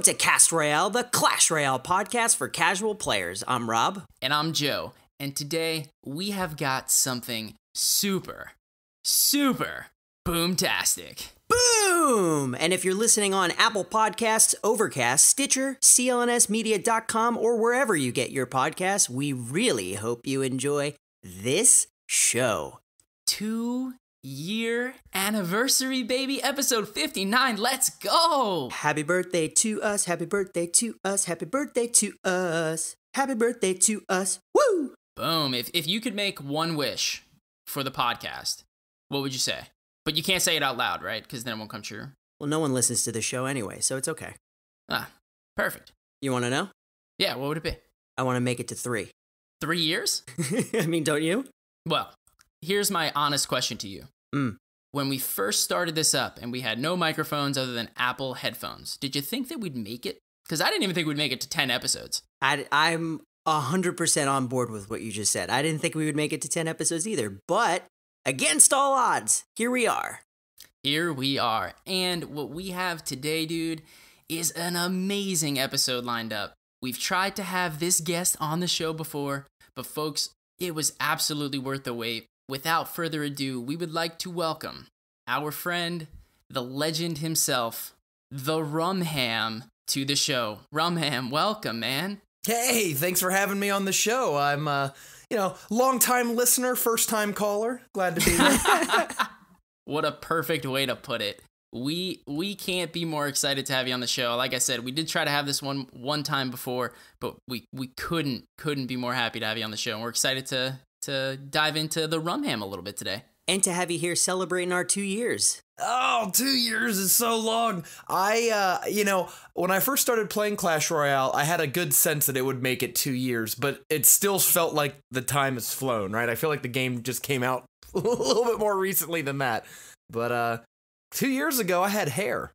Welcome to Cast Royale, the Clash Royale podcast for casual players. I'm Rob. And I'm Joe. And today we have got something super boomtastic. Boom! And if you're listening on Apple Podcasts, Overcast, Stitcher, clnsmedia.com, or wherever you get your podcasts, we really hope you enjoy this show. 2-year anniversary, baby. Episode 59. Let's go! Happy birthday to us, happy birthday to us, happy birthday to us, happy birthday to us. Woo! Boom. If you could make one wish for the podcast, what would you say? But you can't say it out loud, right? Because then it won't come true. Well, no one listens to the show anyway, so it's okay. Ah, perfect. You want to know? Yeah, what would it be? I want to make it to 3. 3 years? I mean, don't you? Well, here's my honest question to you. When we first started this up and we had no microphones other than Apple headphones, did you think that we'd make it? Because I didn't even think we'd make it to 10 episodes. I'm 100% on board with what you just said. I didn't think we would make it to 10 episodes either, but against all odds, here we are. Here we are. And what we have today, dude, is an amazing episode lined up. We've tried to have this guest on the show before, but folks, it was absolutely worth the wait. Without further ado, we would like to welcome our friend, the legend himself, the Rum Ham, to the show. Rum Ham, welcome, man. Hey, thanks for having me on the show. I'm, long-time listener, first-time caller. Glad to be here. What a perfect way to put it. We can't be more excited to have you on the show. Like I said, we did try to have this one time before, but we couldn't be more happy to have you on the show. And we're excited to dive into the Rum Ham a little bit today. And to have you here celebrating our 2 years. Oh, 2 years is so long. When I first started playing Clash Royale, I had a good sense that it would make it 2 years, but it still felt like the time has flown, right? I feel like the game just came out a little bit more recently than that. But 2 years ago, I had hair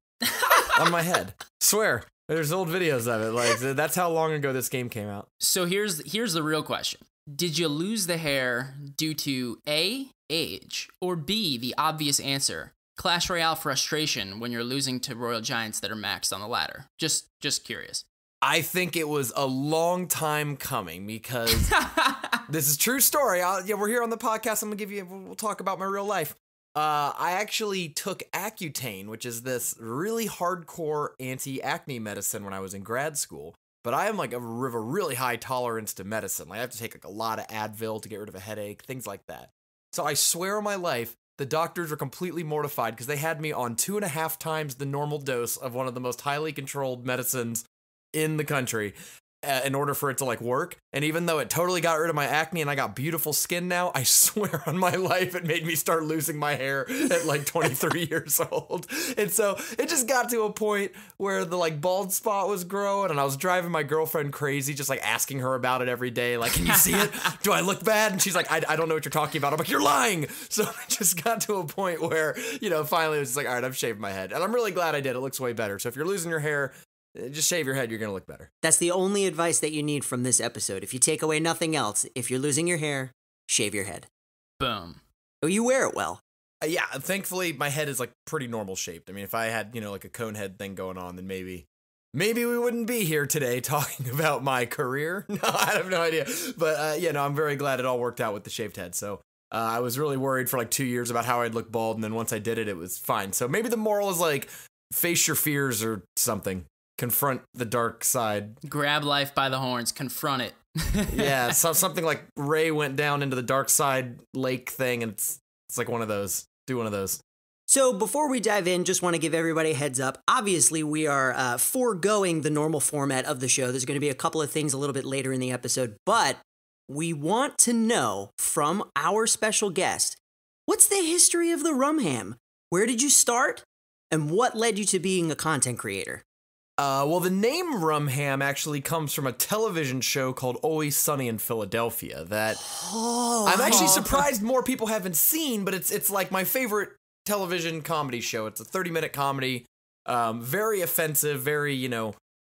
on my head. Swear. There's old videos of it. Like, that's how long ago this game came out. So here's the real question. Did you lose the hair due to A, age, or B, the obvious answer, Clash Royale frustration when you're losing to Royal Giants that are maxed on the ladder? Just curious. I think it was a long time coming because this is true story. We're here on the podcast. We'll talk about my real life. I actually took Accutane, which is this really hardcore anti-acne medicine when I was in grad school. But I am like a really high tolerance to medicine. Like I have to take like a lot of Advil to get rid of a headache, things like that. So I swear on my life, the doctors were completely mortified because they had me on 2.5 times the normal dose of one of the most highly controlled medicines in the country in order for it to like work. And even though it totally got rid of my acne and I got beautiful skin now, I swear on my life it made me start losing my hair at like 23 years old. And so it just got to a point where the like bald spot was growing and I was driving my girlfriend crazy, just like asking her about it every day. Like, can you see it? Do I look bad? And she's like, I don't know what you're talking about. I'm like, you're lying. So it just got to a point where, finally it was just like, all right, I've shaved my head. And I'm really glad I did. It looks way better. So if you're losing your hair, just shave your head, you're going to look better. That's the only advice that you need from this episode. If you take away nothing else, if you're losing your hair, shave your head. Boom. Oh, you wear it well. Yeah, thankfully my head is like pretty normal shaped. I mean, if I had, like a cone head thing going on, then maybe we wouldn't be here today talking about my career. No, I have no idea. But, I'm very glad it all worked out with the shaved head. So I was really worried for like 2 years about how I'd look bald. And then once I did it, it was fine. So maybe the moral is like face your fears or something. Confront the dark side. Grab life by the horns. Confront it. Yeah, so something like Ray went down into the dark side lake thing, and it's like one of those. Do one of those. So before we dive in, just want to give everybody a heads up. Obviously, we are foregoing the normal format of the show. There's going to be a couple of things a little bit later in the episode, but we want to know from our special guest, what's the history of the Rum Ham? Where did you start? And what led you to being a content creator? Well, the name Rum Ham actually comes from a television show called Always Sunny in Philadelphia that I'm actually surprised more people haven't seen, but it's like my favorite television comedy show. It's a 30-minute comedy, very offensive, very,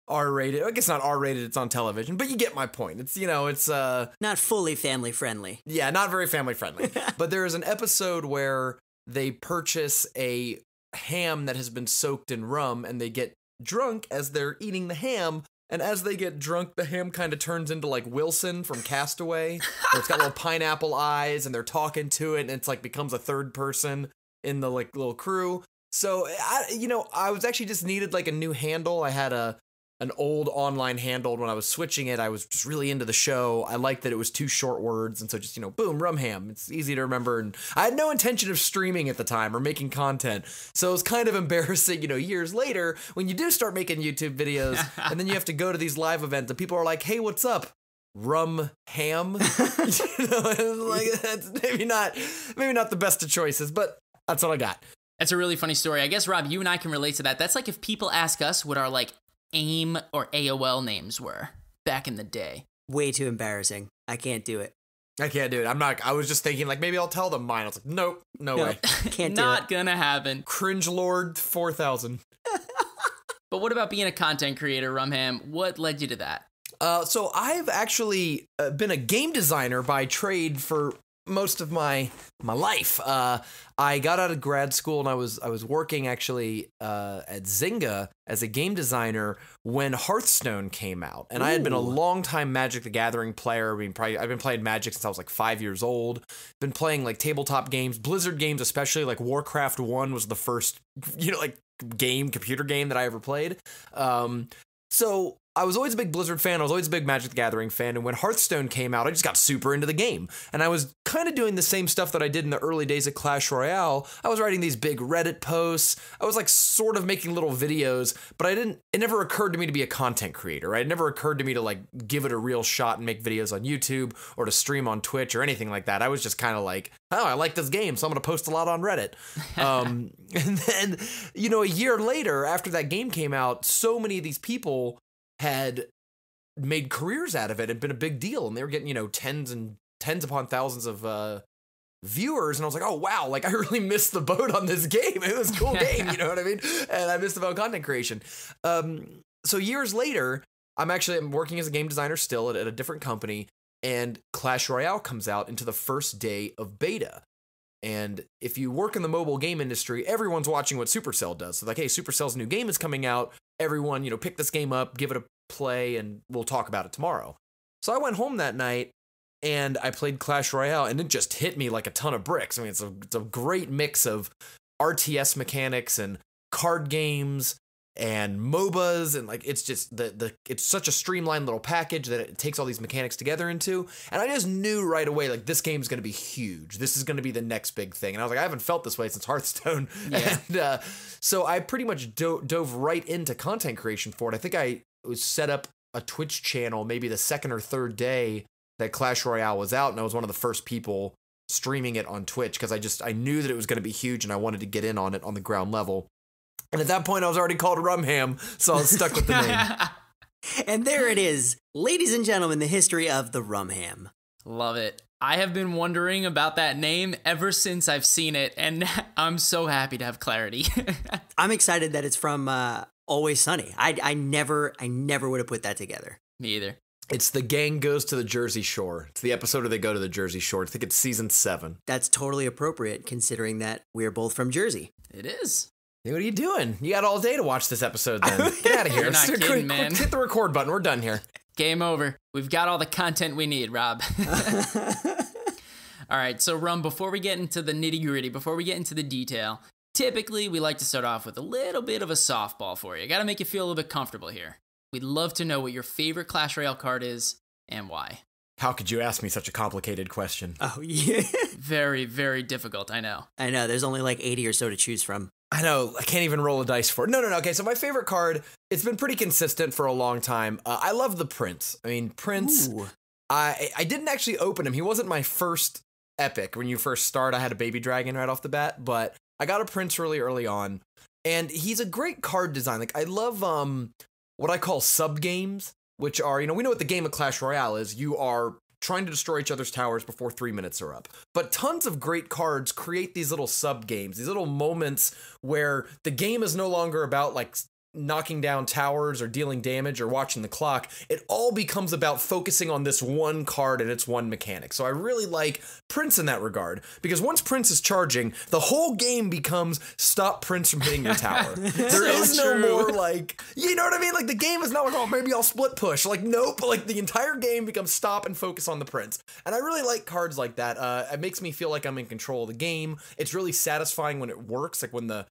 R-rated. I guess not R-rated, it's on television, but you get my point. It's, it's not fully family friendly. Yeah, not very family friendly. But there is an episode where they purchase a ham that has been soaked in rum and they get drunk as they're eating the ham. And as they get drunk, the ham kind of turns into like Wilson from Castaway. Where it's got little pineapple eyes and they're talking to it and it's like becomes a third person in the like little crew. So, I was actually just needed like a new handle. I had an old online handle. When I was switching it, I was just really into the show. I liked that it was 2 short words. And so just, boom, Rum Ham. It's easy to remember. And I had no intention of streaming at the time or making content. So it was kind of embarrassing, years later when you do start making YouTube videos and then you have to go to these live events and people are like, hey, what's up? Rum Ham? That's maybe not the best of choices, but that's what I got. That's a really funny story. I guess, Rob, you and I can relate to that. That's like if people ask us what our like AIM or AOL names were back in the day. Way too embarrassing. I can't do it. I was just thinking like maybe I'll tell them mine. I was like, nope, no way. Can't do it. Not gonna happen. Cringe Lord 4000. But what about being a content creator, Rum Ham? What led you to that? So I've actually been a game designer by trade for most of my life. I got out of grad school and I was working actually at Zynga as a game designer when Hearthstone came out. And I had been a long time Magic the Gathering player. I've been playing Magic since I was like 5 years old. Been playing like tabletop games, Blizzard games, especially like Warcraft 1 was the first, computer game that I ever played. So I was always a big Blizzard fan. I was always a big Magic the Gathering fan. And when Hearthstone came out, I just got super into the game. And I was kind of doing the same stuff that I did in the early days of Clash Royale. I was writing these big Reddit posts. I was like sort of making little videos, but it never occurred to me to be a content creator, right? It never occurred to me to like give it a real shot and make videos on YouTube or to stream on Twitch or anything like that. I was just kind of like, oh, I like this game, so I'm going to post a lot on Reddit. And then, a year later, after that game came out, so many of these people had made careers out of it. It'd been a big deal, and they were getting, tens upon thousands of viewers. And I was like, oh, wow, like I really missed the boat on this game. It was a cool game, you know what I mean? And I missed the boat on content creation. So years later, I'm working as a game designer still at a different company, and Clash Royale comes out into the first day of beta. And if you work in the mobile game industry, everyone's watching what Supercell does. So like, hey, Supercell's new game is coming out. Everyone, pick this game up, give it a play, and we'll talk about it tomorrow. So I went home that night and I played Clash Royale, and it just hit me like a ton of bricks. I mean, it's a great mix of RTS mechanics and card games and MOBAs, and like it's just it's such a streamlined little package that it takes all these mechanics together into. And I just knew right away, like, this game's going to be huge. This is going to be the next big thing. And I was like, I haven't felt this way since Hearthstone. Yeah. And so I pretty much dove right into content creation for it. I think I was set up a Twitch channel maybe the second or third day that Clash Royale was out, and I was one of the first people streaming it on Twitch because I knew that it was going to be huge and I wanted to get in on it on the ground level. And at that point, I was already called Rum Ham, so I was stuck with the name. And there it is, ladies and gentlemen, the history of the Rum Ham. Love it. I have been wondering about that name ever since I've seen it, and I'm so happy to have clarity. I'm excited that it's from Always Sunny. I never would have put that together. Me either. It's The Gang Goes to the Jersey Shore. It's the episode where they go to the Jersey Shore. I think it's season 7. That's totally appropriate, considering that we're both from Jersey. It is. Hey, what are you doing? You got all day to watch this episode then. Get out of here. You're not kidding, man. Hit the record button. We're done here. Game over. We've got all the content we need, Rob. All right, so Rum, before we get into the nitty-gritty, before we get into the detail, typically we like to start off with a little bit of a softball for you. Got to make you feel a little bit comfortable here. We'd love to know what your favorite Clash Royale card is and why. How could you ask me such a complicated question? Oh, yeah. Very, very difficult, I know. I know. There's only like 80 or so to choose from. I know. I can't even roll a dice for it. No. Okay, so my favorite card, it's been pretty consistent for a long time. I love the Prince. I mean, Prince, I didn't actually open him. He wasn't my first epic. When you first start, I had a baby dragon right off the bat, but I got a Prince really early on. And he's a great card design. Like, I love what I call sub-games, which are, we know what the game of Clash Royale is. You are trying to destroy each other's towers before 3 minutes are up. But tons of great cards create these little sub-games, these little moments where the game is no longer about, like, knocking down towers or dealing damage or watching the clock, it all becomes about focusing on this one card and its one mechanic. So I really like Prince in that regard, because once Prince is charging, the whole game becomes stop Prince from hitting your tower. There is no more like, you know what I mean? Like the game is not like, oh, maybe I'll split push. Like, nope. Like the entire game becomes stop and focus on the Prince. And I really like cards like that. It makes me feel like I'm in control of the game. It's really satisfying when it works. Like when the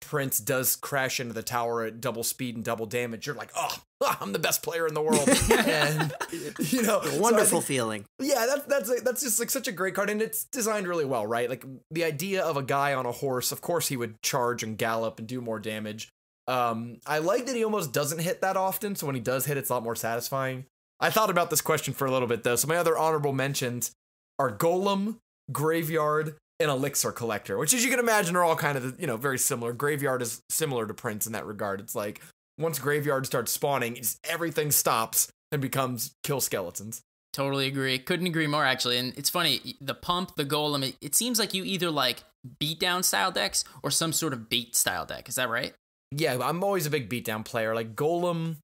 Prince does crash into the tower at double speed and double damage, you're like, oh, I'm the best player in the world. And you know, wonderful feeling. Yeah, that's just like such a great card, and it's designed really well, right? Like the idea of a guy on a horse, of course he would charge and gallop and do more damage. I like that he almost doesn't hit that often, so when he does hit, it's a lot more satisfying. I thought about this question for a little bit though, so my other honorable mentions are Golem, Graveyard, and Elixir Collector, which, as you can imagine, are all kind of, you know, very similar. Graveyard is similar to Prince in that regard. It's like once Graveyard starts spawning, everything stops and becomes kill skeletons. Totally agree. Couldn't agree more, actually. And it's funny, the Pump, the Golem, it seems like you either like beatdown style decks or some sort of bait style deck. Is that right? Yeah, I'm always a big beatdown player. Like Golem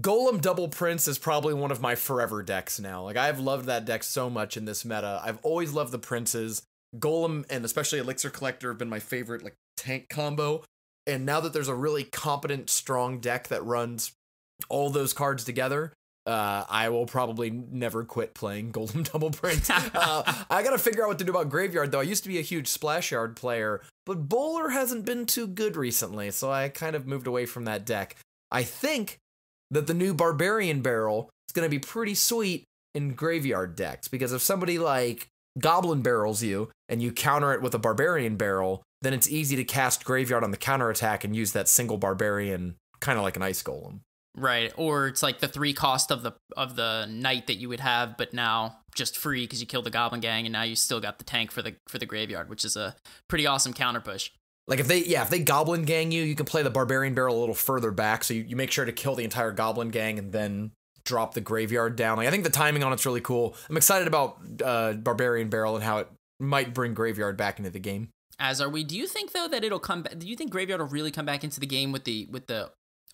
Double Prince is probably one of my forever decks now. Like I've loved that deck so much in this meta. I've always loved the Princes. Golem and especially Elixir Collector have been my favorite like tank combo. And now that there's a really competent, strong deck that runs all those cards together, I will probably never quit playing Golem Double Prince. I gotta figure out what to do about Graveyard though. I used to be a huge Splash Yard player, but Bowler hasn't been too good recently, so I kind of moved away from that deck. I think that the new Barbarian Barrel is gonna be pretty sweet in Graveyard decks, because if somebody like Goblin barrels you and you counter it with a Barbarian Barrel, then it's easy to cast Graveyard on the counterattack and use that single Barbarian, kind of like an Ice Golem. Right, or it's like the 3 cost of the knight that you would have, but now just free because you killed the Goblin Gang, and now you still got the tank for the Graveyard, which is a pretty awesome counter push. Like if they Goblin Gang you, you can play the Barbarian Barrel a little further back, so you make sure to kill the entire Goblin Gang and then drop the Graveyard down. Like I think the timing on it's really cool. I'm excited about Barbarian Barrel and how it might bring Graveyard back into the game. As are we. Do you think though that it'll come back? Do you think Graveyard will really come back into the game with the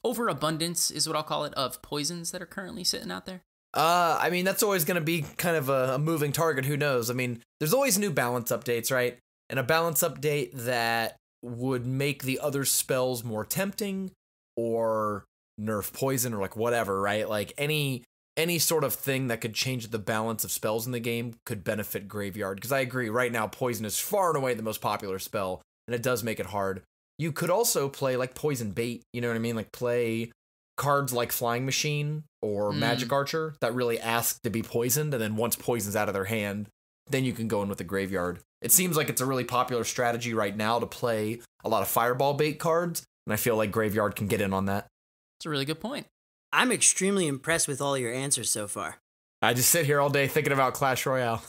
overabundance, is what I'll call it, of poisons that are currently sitting out there? I mean, that's always going to be kind of a moving target. Who knows? I mean, there's always new balance updates, right? And a balance update that would make the other spells more tempting or nerf poison or like whatever, right? Like any sort of thing that could change the balance of spells in the game could benefit Graveyard. Because I agree, right now, poison is far and away the most popular spell, and it does make it hard. You could also play like Poison Bait, you know what I mean? Like play cards like Flying Machine or Magic Archer that really ask to be poisoned, and then once poison's out of their hand, then you can go in with the Graveyard. It seems like it's a really popular strategy right now to play a lot of Fireball Bait cards, and I feel like Graveyard can get in on that. That's a really good point. I'm extremely impressed with all your answers so far. I just sit here all day thinking about Clash Royale.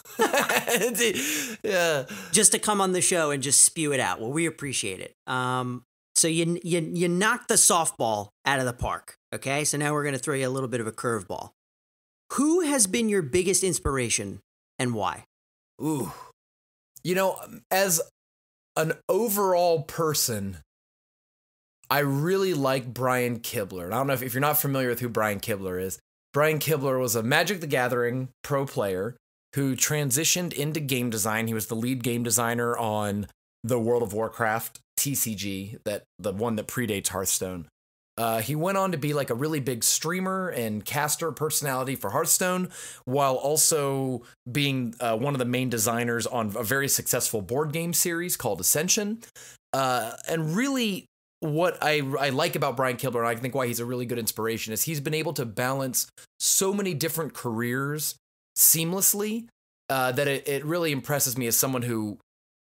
Yeah. Just to come on the show and just spew it out. Well, we appreciate it. So you knocked the softball out of the park, okay? So now we're going to throw you a little bit of a curveball. Who has been your biggest inspiration and why? Ooh. You know, as an overall person, I really like Brian Kibler. And I don't know if you're not familiar with who Brian Kibler is. Brian Kibler was a Magic the Gathering pro player who transitioned into game design. He was the lead game designer on the World of Warcraft TCG, the one that predates Hearthstone. He went on to be like a really big streamer and caster personality for Hearthstone, while also being one of the main designers on a very successful board game series called Ascension. And really, what I like about Brian Kibler, and I think why he's a really good inspiration, is he's been able to balance so many different careers seamlessly that it really impresses me as someone who,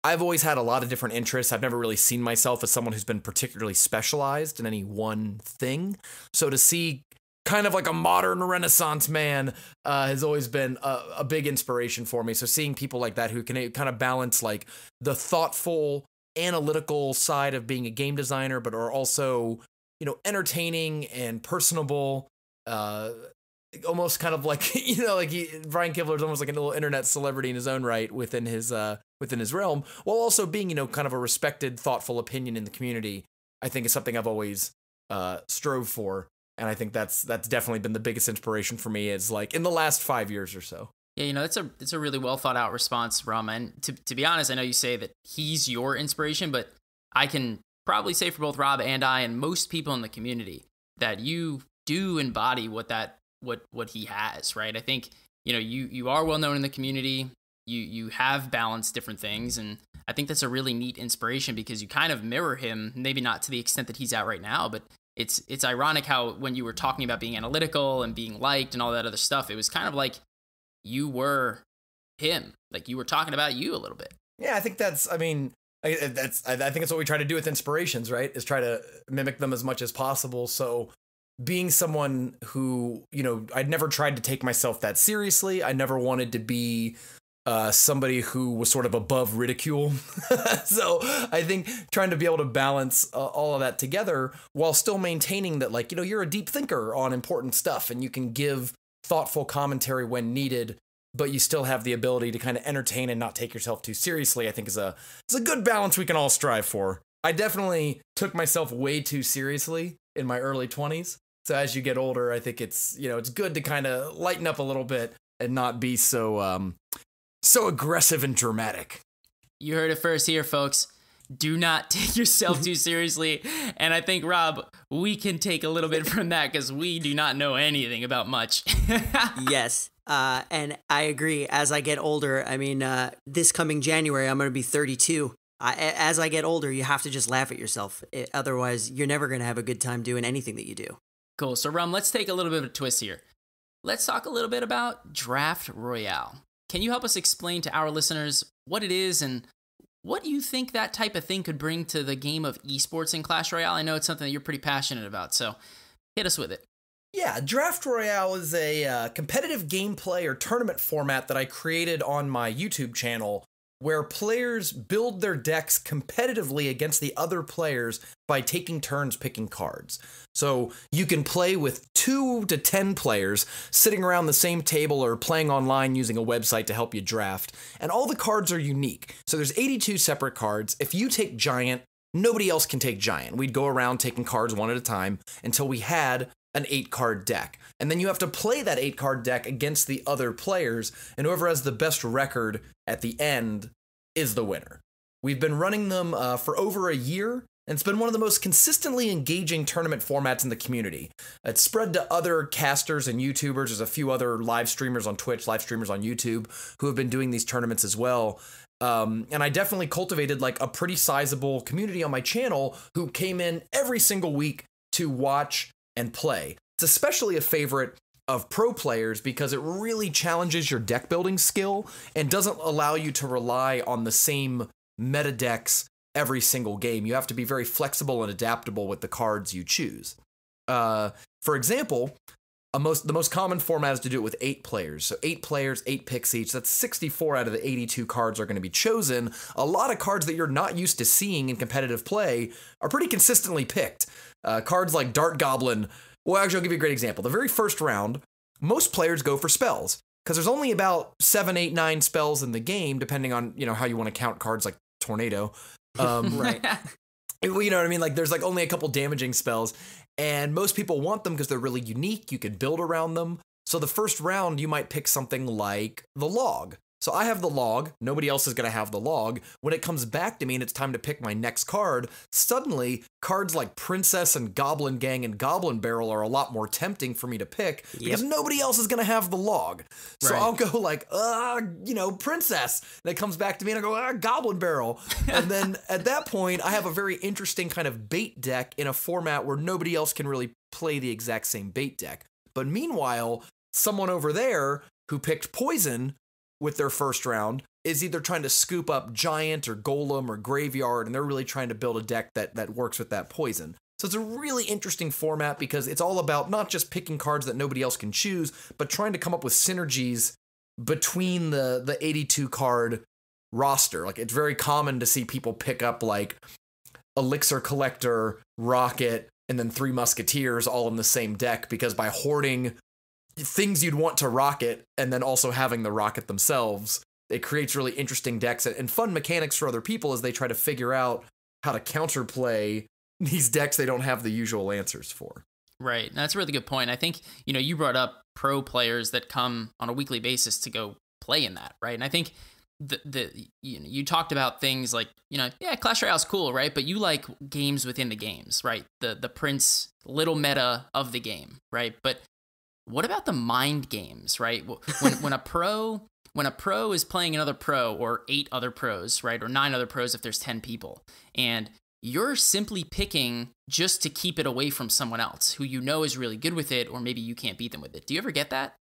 I've always had a lot of different interests. I've never really seen myself as someone who's been particularly specialized in any one thing. So to see kind of like a modern Renaissance man has always been a big inspiration for me. So seeing people like that who can kind of balance like the thoughtful, analytical side of being a game designer, but are also, you know, entertaining and personable, almost kind of like, you know, like Brian Kibler is almost like a little internet celebrity in his own right within his realm, while also being, you know, kind of a respected, thoughtful opinion in the community. I think is something I've always strove for. And I think that's definitely been the biggest inspiration for me is like in the last 5 years or so. Yeah, it's a really well thought out response, Rum. And to be honest, I know you say that he's your inspiration, but I can probably say for both Rob and I and most people in the community that you do embody what he has, right? I think, you are well known in the community. You have balanced different things, and I think that's a really neat inspiration because you kind of mirror him, maybe not to the extent that he's at right now, but it's ironic how when you were talking about being analytical and being liked and all that other stuff, it was kind of like you were him, like you were talking about you a little bit. Yeah, I think I think it's what we try to do with inspirations, right? Is try to mimic them as much as possible. So being someone who, I'd never tried to take myself that seriously. I never wanted to be somebody who was sort of above ridicule. So I think trying to be able to balance all of that together while still maintaining that, like, you're a deep thinker on important stuff and you can give thoughtful commentary when needed, but you still have the ability to kind of entertain and not take yourself too seriously, I think is a good balance we can all strive for. I definitely took myself way too seriously in my early 20s. So as you get older, I think it's good to kind of lighten up a little bit and not be so aggressive and dramatic. You heard it first here, folks. Do not take yourself too seriously. And I think, Rob, we can take a little bit from that because we do not know anything about much. Yes. And I agree. As I get older, I mean, this coming January, I'm going to be 32. As I get older, you have to just laugh at yourself. Otherwise, you're never going to have a good time doing anything that you do. Cool. So, Rum, let's take a little bit of a twist here. Let's talk a little bit about Draft Royale. Can you help us explain to our listeners what it is and what you think that type of thing could bring to the game of esports in Clash Royale? I know it's something that you're pretty passionate about, so hit us with it. Yeah, Draft Royale is a competitive gameplay or tournament format that I created on my YouTube channel where players build their decks competitively against the other players by taking turns picking cards. So you can play with 2 to 10 players sitting around the same table or playing online using a website to help you draft. And all the cards are unique. So there's 82 separate cards. If you take Giant, nobody else can take Giant. We'd go around taking cards one at a time until we had an 8-card deck. And then you have to play that 8-card deck against the other players, and whoever has the best record at the end is the winner. We've been running them for over a year, and it's been one of the most consistently engaging tournament formats in the community. It's spread to other casters and YouTubers. There's a few other live streamers on Twitch, live streamers on YouTube who have been doing these tournaments as well. And I definitely cultivated like a pretty sizable community on my channel who came in every single week to watch and play. It's especially a favorite of pro players because it really challenges your deck building skill and doesn't allow you to rely on the same meta decks every single game. You have to be very flexible and adaptable with the cards you choose. For example, the most common format is to do it with 8 players. So 8 players, 8 picks each. That's 64 out of the 82 cards are going to be chosen. A lot of cards that you're not used to seeing in competitive play are pretty consistently picked. Cards like Dart Goblin. Well, actually, I'll give you a great example. The very first round, most players go for spells because there's only about 7, 8, 9 spells in the game, depending on how you want to count cards like Tornado. Right. You know what I mean? Like there's like only a couple damaging spells, and most people want them because they're really unique. You could build around them. So the first round, you might pick something like the Log. So I have the Log. Nobody else is going to have the Log. When it comes back to me and it's time to pick my next card, suddenly cards like Princess and Goblin Gang and Goblin Barrel are a lot more tempting for me to pick because nobody else is going to have the Log. So I'll go like, Princess. And it comes back to me and I go, Goblin Barrel. And then at that point, I have a very interesting kind of bait deck in a format where nobody else can really play the exact same bait deck. But meanwhile, someone over there who picked Poison with their first round is either trying to scoop up Giant or Golem or Graveyard, and they're really trying to build a deck that works with that poison. So it's a really interesting format because it's all about not just picking cards that nobody else can choose, but trying to come up with synergies between the 82 card roster. Like it's very common to see people pick up like Elixir Collector, Rocket, and then 3 Musketeers all in the same deck because by hoarding things you'd want to rocket and then also having the rocket themselves, it creates really interesting decks and fun mechanics for other people as they try to figure out how to counterplay these decks they don't have the usual answers for. Right. That's a really good point. I think, you brought up pro players that come on a weekly basis to go play in that, right? And I think you talked about things like, Clash Royale's cool, right? But you like games within the games, right? The Prince little meta of the game, right? But what about the mind games, right? When a pro is playing another pro, or 8 other pros, right? Or 9 other pros if there's 10 people, and you're simply picking just to keep it away from someone else who is really good with it, or maybe you can't beat them with it. Do you ever get that?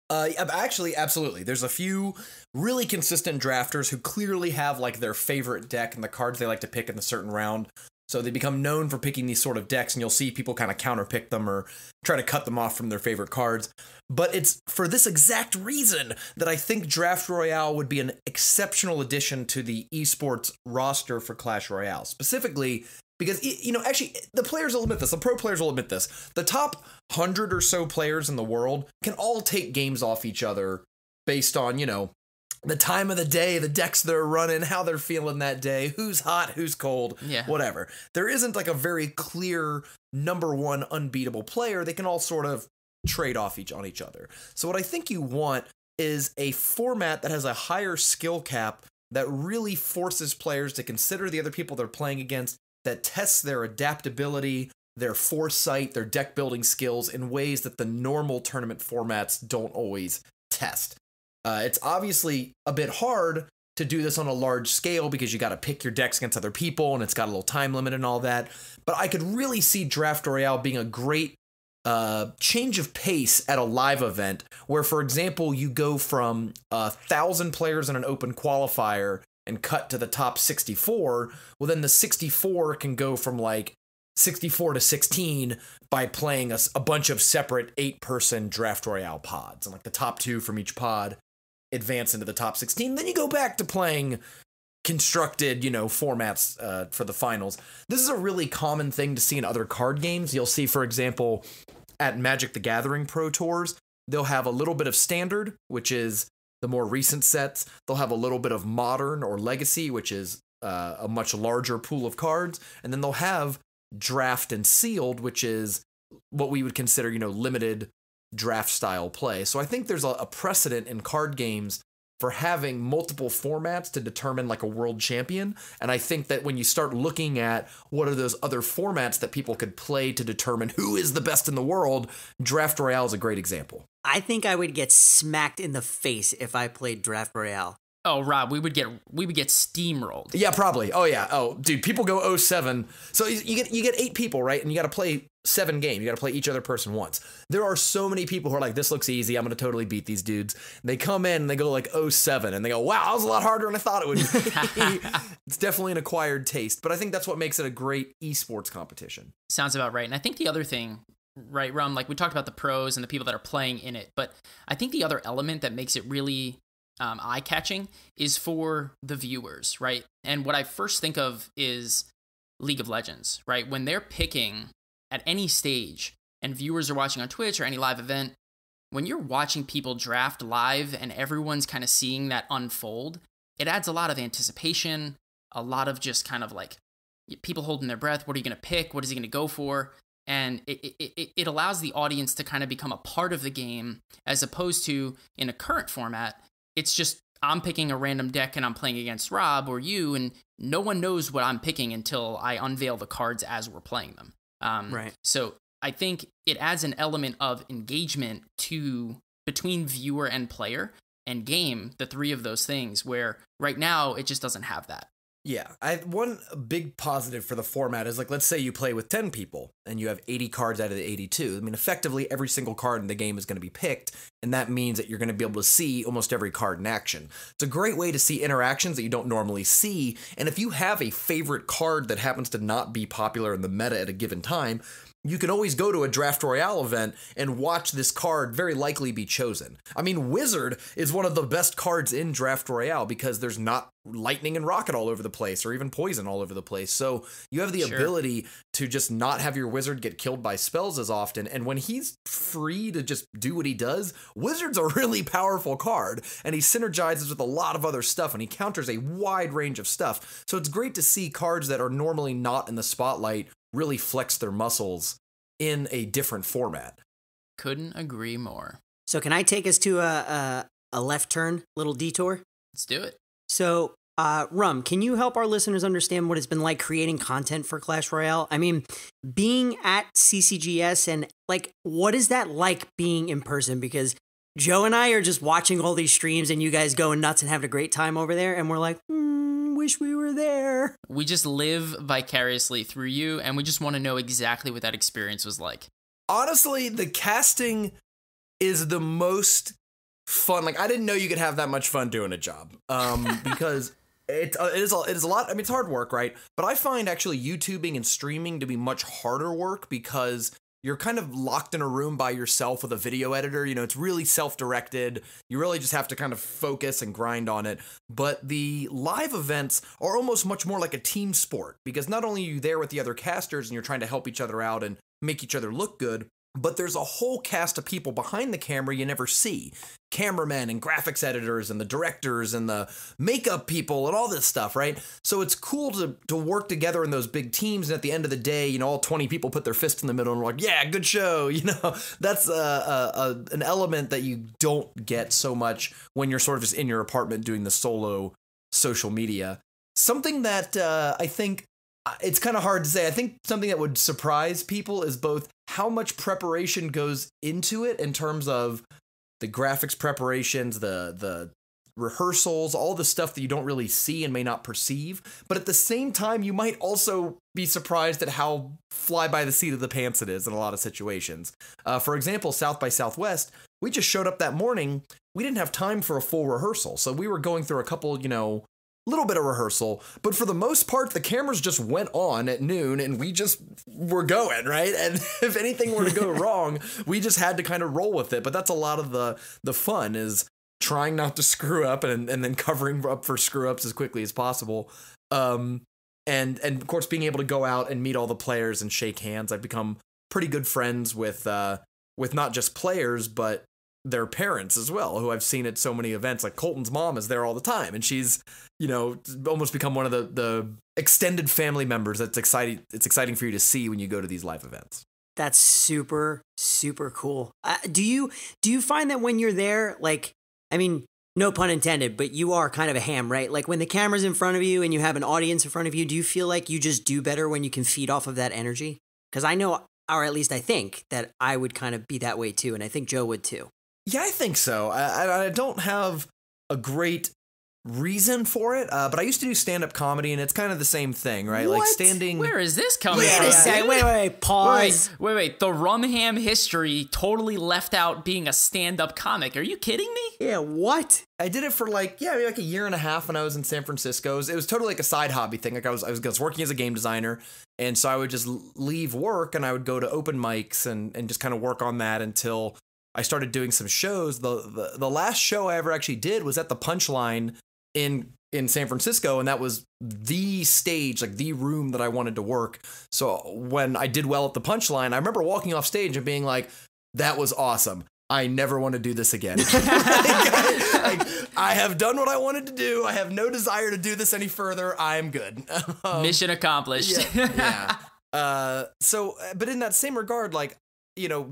Actually, absolutely. There's a few really consistent drafters who clearly have like their favorite deck and the cards they like to pick in a certain round. So they become known for picking these sort of decks, and you'll see people kind of counterpick them or try to cut them off from their favorite cards. But it's for this exact reason that I think Draft Royale would be an exceptional addition to the eSports roster for Clash Royale. Specifically, because, actually, the players will admit this. The pro players will admit this. The top 100 or so players in the world can all take games off each other based on, the time of the day, the decks they're running, how they're feeling that day, who's hot, who's cold, whatever. There isn't like a very clear number one unbeatable player. They can all sort of trade off on each other. So what I think you want is a format that has a higher skill cap that really forces players to consider the other people they're playing against, that tests their adaptability, their foresight, their deck building skills in ways that the normal tournament formats don't always test. It's obviously a bit hard to do this on a large scale because you got to pick your decks against other people, and it's got a little time limit and all that. But I could really see Draft Royale being a great change of pace at a live event where, for example, you go from 1,000 players in an open qualifier and cut to the top 64. Well, then the 64 can go from like 64 to 16 by playing a bunch of separate 8-person Draft Royale pods, and like the top 2 from each pod advance into the top 16. Then you go back to playing constructed, formats for the finals. This is a really common thing to see in other card games. You'll see, for example, at Magic the Gathering Pro Tours, they'll have a little bit of Standard, which is the more recent sets. They'll have a little bit of Modern or Legacy, which is a much larger pool of cards. And then they'll have Draft and Sealed, which is what we would consider, limited draft style play. So I think there's a precedent in card games for having multiple formats to determine like a world champion. And I think that when you start looking at what are those other formats that people could play to determine who is the best in the world, Draft Royale is a great example. I think I would get smacked in the face if I played Draft Royale. Oh, Rob, we would get steamrolled. Yeah, probably. Oh, yeah. Oh, dude, people go 0-7. So you get 8 people, right? And you got to play 7 games. You got to play each other person once. There are so many people who are like, this looks easy. I'm going to totally beat these dudes. And they come in and they go like 0-7 and they go, wow, that was a lot harder than I thought it would be. It's definitely an acquired taste, but I think that's what makes it a great esports competition. Sounds about right. And I think the other thing, right, Rum, like we talked about the pros and the people that are playing in it, but I think the other element that makes it really eye-catching is for the viewers, right? And what I first think of is League of Legends, right? When they're picking at any stage and viewers are watching on Twitch or any live event, when you're watching people draft live and everyone's kind of seeing that unfold, it adds a lot of anticipation, a lot of just kind of like people holding their breath. What are you going to pick? What is he going to go for? And it allows the audience to kind of become a part of the game, as opposed to in a current format, it's just I'm picking a random deck and I'm playing against Rob or you, and no one knows what I'm picking until I unveil the cards as we're playing them. Right. So I think it adds an element of engagement between viewer and player and game, the 3 of those things, where right now it just doesn't have that. Yeah, one big positive for the format is, like, let's say you play with 10 people and you have 80 cards out of the 82. I mean, effectively, every single card in the game is going to be picked, and that means that you're going to be able to see almost every card in action. It's a great way to see interactions that you don't normally see, and if you have a favorite card that happens to not be popular in the meta at a given time, you can always go to a Draft Royale event and watch this card very likely be chosen. I mean, Wizard is one of the best cards in Draft Royale because there's not lightning and rocket all over the place, or even poison all over the place. So you have the ability to just not have your wizard get killed by spells as often. And when he's free to just do what he does, Wizard's a really powerful card, and he synergizes with a lot of other stuff, and he counters a wide range of stuff. So it's great to see cards that are normally not in the spotlight really flex their muscles in a different format. Couldn't agree more. So can I take us to a left turn, little detour? Let's do it. So, Rum, can you help our listeners understand what it's been like creating content for Clash Royale? I mean, being at CCGS and like, what is that like being in person? Because Joe and I are just watching all these streams and you guys going nuts and having a great time over there. And we're like, wish we were there. We just live vicariously through you, and we just want to know exactly what that experience was like. Honestly, the casting is the most fun. Like, I didn't know you could have that much fun doing a job, because it is a lot. I mean, it's hard work, right? But I find actually YouTubing and streaming to be much harder work because you're kind of locked in a room by yourself with a video editor. You know, it's really self-directed. You really just have to kind of focus and grind on it. But the live events are almost much more like a team sport, because not only are you there with the other casters and you're trying to help each other out and make each other look good, but there's a whole cast of people behind the camera you never see. Cameramen and graphics editors and the directors and the makeup people and all this stuff, right? So it's cool to work together in those big teams, and at the end of the day, you know, all 20 people put their fist in the middle and we're like, yeah, good show, you know? That's an element that you don't get so much when you're sort of just in your apartment doing the solo social media. Something that I think it's kind of hard to say. I think something that would surprise people is both how much preparation goes into it in terms of the graphics preparations, the rehearsals, all the stuff that you don't really see and may not perceive. But at the same time, you might also be surprised at how fly by the seat of the pants it is in a lot of situations. For example, South by Southwest, we just showed up that morning. We didn't have time for a full rehearsal. So we were going through a couple, you know, little bit of rehearsal, but for the most part, the cameras just went on at noon and we just were going, right? And if anything were to go wrong, we just had to kind of roll with it. But that's a lot of the fun, is trying not to screw up and then covering up for screw ups as quickly as possible. And of course, being able to go out and meet all the players and shake hands. I've become pretty good friends with not just players, but their parents as well, who I've seen at so many events. Like Colton's mom is there all the time, and she's, you know, almost become one of the extended family members. That's exciting. It's exciting for you to see when you go to these live events. That's super, super cool. Do you find that when you're there, like, I mean, no pun intended, but you are kind of a ham, right? Like when the camera's in front of you and you have an audience in front of you, do you feel like you just do better when you can feed off of that energy? Because I know, or at least I think, that I would kind of be that way too, and I think Joe would too. Yeah, I think so. I don't have a great reason for it, but I used to do stand-up comedy, and it's kind of the same thing, right? What? Like standing. Where is this coming Wait from? a second. Wait. Pause. Wait. The Rum Ham history totally left out being a stand-up comic. Are you kidding me? Yeah, what? I did it for maybe like a year and a half when I was in San Francisco. It was totally like a side hobby thing. Like I was working as a game designer, and so I would just leave work and I would go to open mics and just kind of work on that until I started doing some shows. The last show I ever actually did was at the Punchline in San Francisco, and that was the stage, like the room that I wanted to work. So when I did well at the Punchline, I remember walking off stage and being like, that was awesome. I never want to do this again. I have done what I wanted to do. I have no desire to do this any further. I'm good. Mission accomplished. Yeah. But in that same regard, like, you know,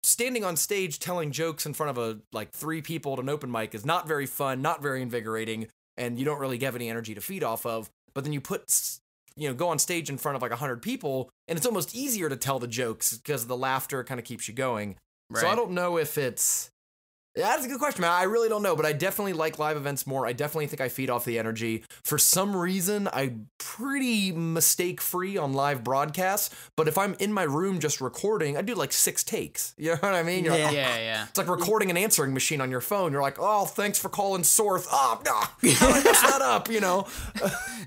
standing on stage telling jokes in front of three people at an open mic is not very fun, not very invigorating, and you don't really have any energy to feed off of. But then you go on stage in front of 100 people, and it's almost easier to tell the jokes because the laughter kind of keeps you going. Right. So I don't know if it's... That's a good question, man. I really don't know, but I definitely like live events more. I definitely think I feed off the energy. For some reason, I'm pretty mistake-free on live broadcasts, but if I'm in my room just recording, I do 6 takes. You know what I mean? Yeah. It's like recording an answering machine on your phone. You're like, oh, thanks for calling Sorth. Oh, no, how did I mess that up, you know?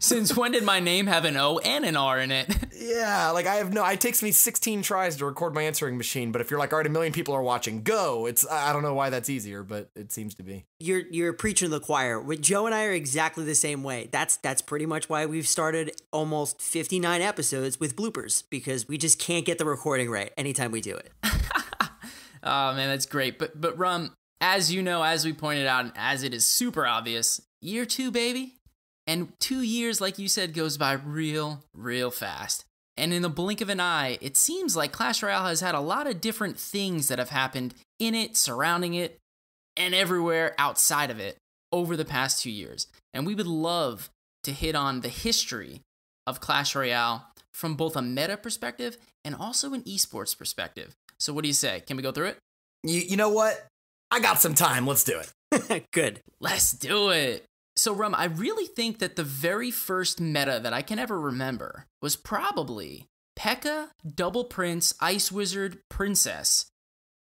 Since when did my name have an O and an R in it? Yeah, it takes me 16 tries to record my answering machine, but if you're like, all right, 1 million people are watching, go. I don't know why that's easier, but it seems to be. You're preaching to the choir. Joe and I are exactly the same way. That's pretty much why we've started almost 59 episodes with bloopers, because we just can't get the recording right anytime we do it. Oh man, that's great. But Rum, as you know, as we pointed out, and as it is super obvious, year 2, baby. And 2 years, like you said, goes by real fast. And in the blink of an eye, it seems like Clash Royale has had a lot of different things that have happened in it, surrounding it, and everywhere outside of it over the past 2 years. And we would love to hit on the history of Clash Royale from both a meta perspective and also an esports perspective. So what do you say? Can we go through it? You know what? I got some time. Let's do it. Good. Let's do it. So, Rum, I really think that the very first meta that I can ever remember was probably P.E.K.K.A, Double Prince, Ice Wizard, Princess.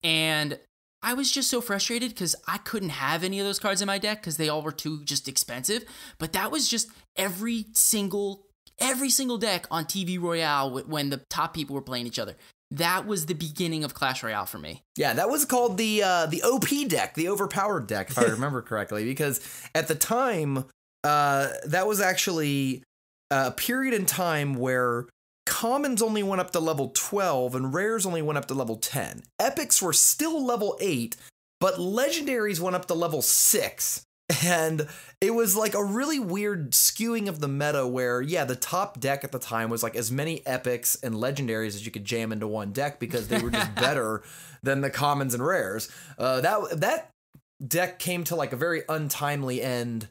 And I was just so frustrated because I couldn't have any of those cards in my deck because they all were too just expensive. But that was just every single deck on TV Royale when the top people were playing each other. That was the beginning of Clash Royale for me. Yeah, that was called the OP deck, the overpowered deck, if I remember correctly, because at the time, that was actually a period in time where commons only went up to level 12 and rares only went up to level 10. Epics were still level 8, but legendaries went up to level 6. And it was like a really weird skewing of the meta where, yeah, the top deck at the time was like as many epics and legendaries as you could jam into one deck because they were just better than the commons and rares. That deck came to like a very untimely end.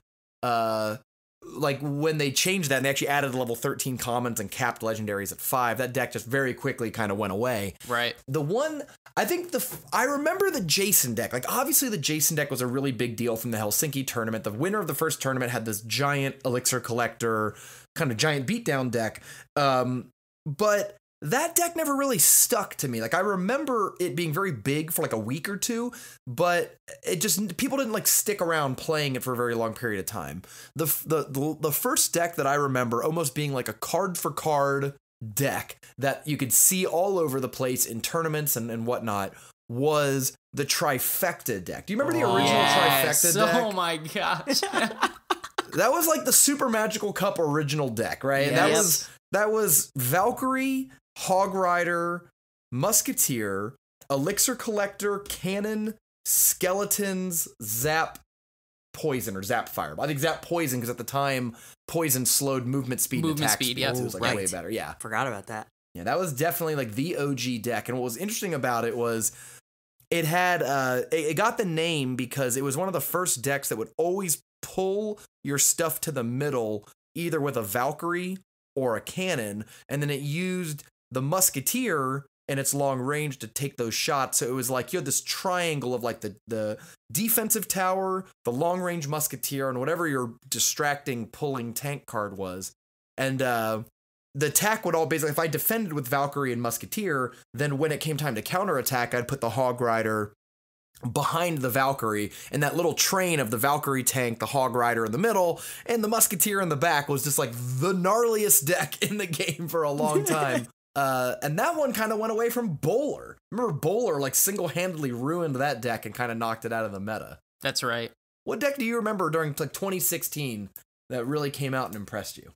Like when they changed that and they actually added level 13 commons and capped legendaries at 5, that deck just very quickly kind of went away. Right. The one, I remember the Jason deck. Like obviously the Jason deck was a really big deal from the Helsinki tournament. The winner of the first tournament had this giant elixir collector, kind of giant beatdown deck. But that deck never really stuck to me. Like I remember it being very big for like a week or two, but it just, people didn't like stick around playing it for a very long period of time. The first deck that I remember almost being like a card for card deck that you could see all over the place in tournaments and whatnot was the Trifecta deck. Do you remember the original Trifecta deck? Oh my gosh. That was like the Super Magical Cup original deck, right? Yes. And that was Valkyrie, Hog Rider, Musketeer, Elixir Collector, Cannon, Skeletons, Zap Poison or Zap Fire. I think Zap Poison because at the time Poison slowed movement speed and attack speed. Yeah. So it was like way better. Yeah. Forgot about that. Yeah, that was definitely like the OG deck. And what was interesting about it was it had it got the name because it was one of the first decks that would always pull your stuff to the middle either with a Valkyrie or a cannon, and then it used the Musketeer and its long range to take those shots. So it was like you had this triangle of like the defensive tower, the long range Musketeer, and whatever your distracting pulling tank card was. And the attack would all basically, if I defended with Valkyrie and Musketeer, then when it came time to counterattack, I'd put the Hog Rider behind the Valkyrie, and that little train of the Valkyrie tank, the Hog Rider in the middle, and the Musketeer in the back was just like the gnarliest deck in the game for a long time. And that one kind of went away from Bowler. Remember Bowler like single-handedly ruined that deck and kind of knocked it out of the meta. That's right. What deck do you remember during like 2016 that really came out and impressed you?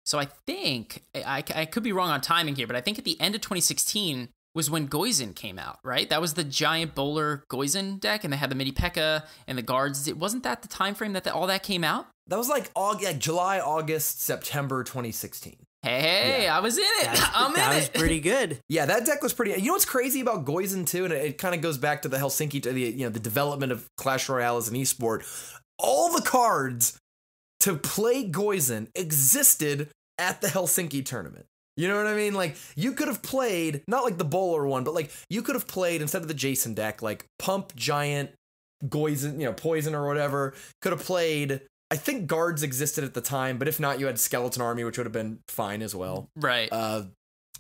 So I think, I could be wrong on timing here, but I think at the end of 2016 was when Goizen came out, right? That was the giant Bowler Goizen deck, and they had the mini P.E.K.K.A and the guards. Wasn't that the time frame that all that came out? That was like July, August, September 2016. Hey, yeah. I was in it. That was pretty good. Yeah, that deck was pretty. You know what's crazy about Goizen too, and it kind of goes back to the Helsinki, to the development of Clash Royale as an esport. All the cards to play Goizen existed at the Helsinki tournament. You know what I mean? Like, you could have played, not like the Bowler one, but like, you could have played, instead of the Jason deck, like Pump, Giant, Goizen, Poison or whatever. Could have played, I think guards existed at the time, but if not, you had Skeleton Army, which would have been fine as well. Right.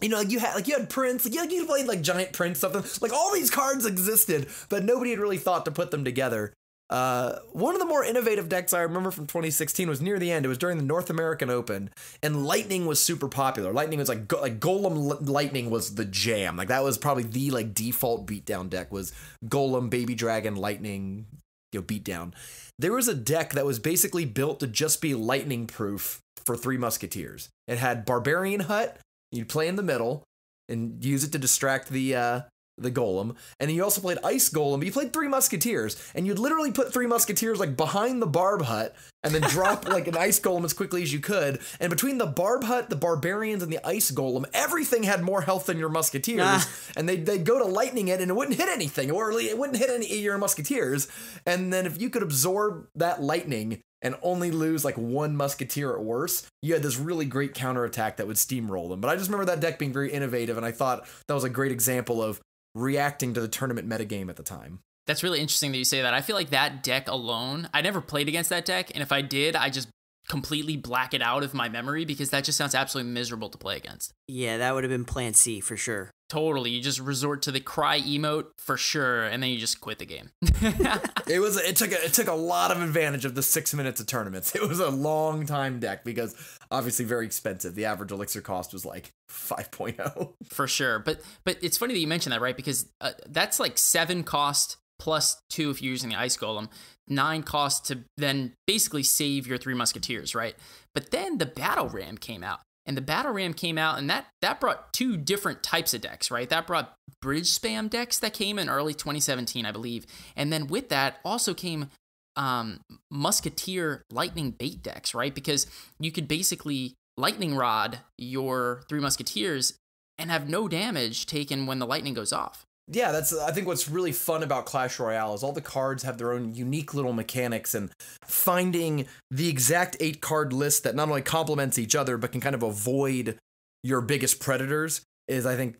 You had Prince, you could have played like Giant Prince, something. Like, all these cards existed, but nobody had really thought to put them together. One of the more innovative decks I remember from 2016 was near the end. It was during the North American Open, and Lightning was super popular. Lightning was like Golem Lightning was the jam. Like, that was probably the like default beatdown deck was Golem, Baby Dragon, Lightning, beatdown. There was a deck that was basically built to just be lightning proof for 3 Musketeers. It had Barbarian Hut. You'd play in the middle and use it to distract the the Golem, and then you also played Ice Golem. You played Three Musketeers, and you'd literally put Three Musketeers like behind the Barb Hut, and then drop like an Ice Golem as quickly as you could. And between the Barb Hut, the Barbarians, and the Ice Golem, everything had more health than your Musketeers. And they'd go to lightning it, and it wouldn't hit anything, or it wouldn't hit any of your Musketeers. And then if you could absorb that lightning and only lose like one Musketeer at worst, you had this really great counterattack that would steamroll them. But I just remember that deck being very innovative, and I thought that was a great example of reacting to the tournament metagame at the time. That's really interesting that you say that. I feel like that deck alone, I never played against that deck, and if I did, I just completely black it out of my memory because that just sounds absolutely miserable to play against. Yeah, that would have been plan C for sure. Totally. You just resort to the cry emote for sure, and then you just quit the game. It took a lot of advantage of the 6 minutes of tournaments. It was a long time deck because obviously very expensive. The average elixir cost was like 5.0. For sure. But it's funny that you mentioned that, right? Because that's like 7 cost plus 2 if you're using the Ice Golem, 9 cost to then basically save your 3 Musketeers, right? But then the Battle Ram came out. And the Battle Ram came out, and that brought 2 different types of decks, right? That brought bridge spam decks that came in early 2017, I believe. And then with that also came Musketeer lightning bait decks, right? Because you could basically lightning rod your 3 Musketeers and have no damage taken when the lightning goes off. Yeah, that's, I think what's really fun about Clash Royale is all the cards have their own unique little mechanics, and finding the exact 8 card list that not only complements each other but can kind of avoid your biggest predators is, I think,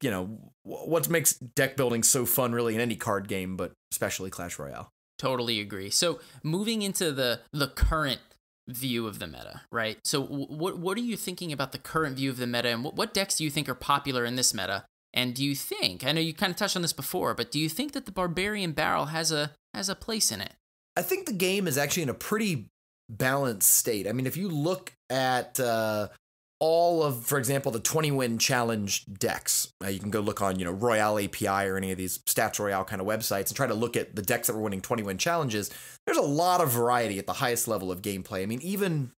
what makes deck building so fun really in any card game, but especially Clash Royale. Totally agree. So moving into the current view of the meta, right? So what are you thinking about the current view of the meta, and what decks do you think are popular in this meta? And do you think, I know you kind of touched on this before, but do you think that the Barbarian Barrel has a place in it? I think the game is actually in a pretty balanced state. I mean, if you look at all of, for example, the 20-win challenge decks, you can go look on, Royale API or any of these Stats Royale kind of websites and try to look at the decks that were winning 20-win challenges. There's a lot of variety at the highest level of gameplay. I mean, even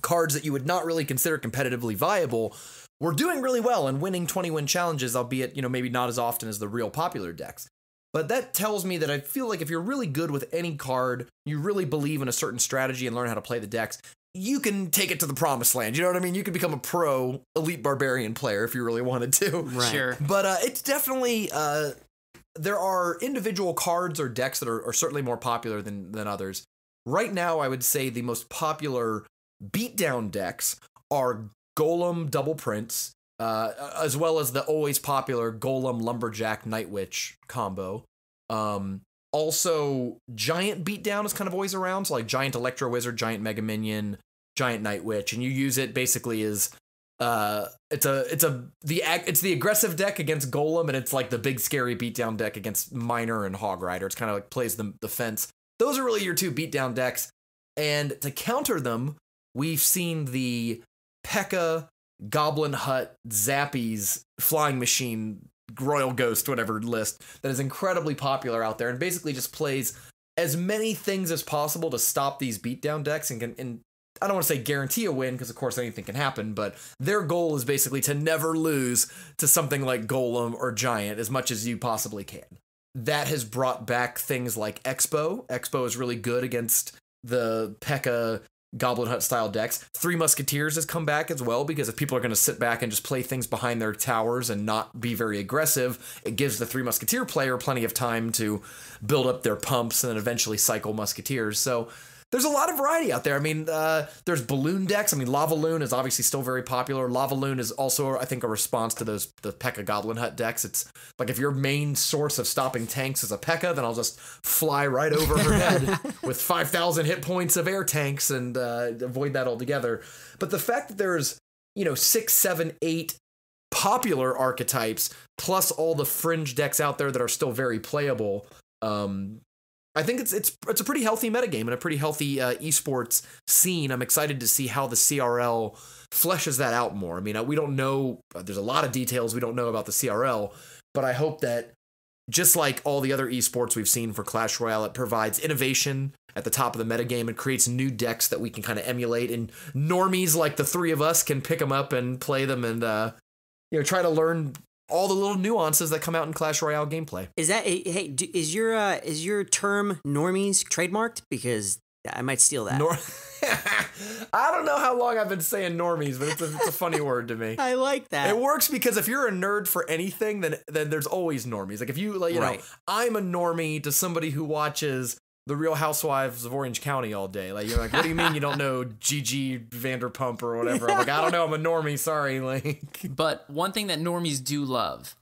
cards that you would not really consider competitively viable were doing really well and winning 20-win challenges, albeit, maybe not as often as the real popular decks. But that tells me that I feel like if you're really good with any card, you really believe in a certain strategy and learn how to play the decks, you can take it to the promised land. You know what I mean? You could become a pro elite barbarian player if you really wanted to. Right. Sure. But it's definitely, there are individual cards or decks that are certainly more popular than others. Right now, I would say the most popular beatdown decks are Golem Double Prince, as well as the always popular Golem Lumberjack Night Witch combo. Also, Giant Beatdown is kind of always around, so like Giant Electro Wizard, Giant Mega Minion, Giant Night Witch, and you use it basically as it's the aggressive deck against Golem, and it's like the big scary beatdown deck against Miner and Hog Rider. It's kind of like plays the fence. Those are really your 2 beatdown decks, and to counter them, we've seen the P.E.K.K.A, Goblin Hut, Zappies, Flying Machine, Royal Ghost, whatever list that is incredibly popular out there and basically just plays as many things as possible to stop these beatdown decks and I don't want to say guarantee a win because of course anything can happen, but their goal is basically to never lose to something like Golem or Giant as much as you possibly can. That has brought back things like Expo. Expo is really good against the P.E.K.K.A Goblin Hut style decks. 3 Musketeers has come back as well, because if people are going to sit back and just play things behind their towers and not be very aggressive, it gives the 3 Musketeer player plenty of time to build up their pumps and then eventually cycle Musketeers. So there's a lot of variety out there. I mean, there's balloon decks. I mean, Lava Loon is obviously still very popular. Lava Loon is also, I think, a response to the P.E.K.K.A Goblin Hut decks. It's like if your main source of stopping tanks is a P.E.K.K.A, then I'll just fly right over her head with 5,000 hit points of air tanks and avoid that altogether. But the fact that there's, 6, 7, 8 popular archetypes, plus all the fringe decks out there that are still very playable, I think it's a pretty healthy metagame and a pretty healthy esports scene. I'm excited to see how the CRL fleshes that out more. I mean, we don't know, there's a lot of details we don't know about the CRL, but I hope that just like all the other esports we've seen for Clash Royale, it provides innovation at the top of the metagame and creates new decks that we can kind of emulate, and normies like the 3 of us can pick them up and play them and try to learn all the little nuances that come out in Clash Royale gameplay. Is that is your term normies trademarked? Because I might steal that. I don't know how long I've been saying normies, but it's a funny word to me. I like that. It works because if you're a nerd for anything, then there's always normies. Like if you like, you know, I'm a normie to somebody who watches The Real Housewives of Orange County all day. Like you're like, what do you mean you don't know Gigi Vanderpump or whatever? I'm like, I don't know, I'm a normie, sorry. Like, but one thing that normies do love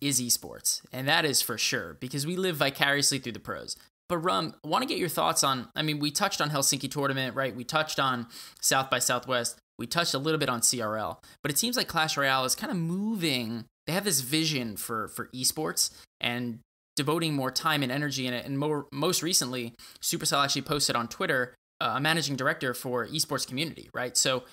is esports, and that is for sure because we live vicariously through the pros. But Rum, I want to get your thoughts on, I mean, we touched on Helsinki tournament, right? We touched on South by Southwest. We touched a little bit on CRL, but it seems like Clash Royale is kind of moving. They have this vision for esports and devoting more time and energy in it. And most recently, Supercell actually posted on Twitter a managing director for esports community, right? So,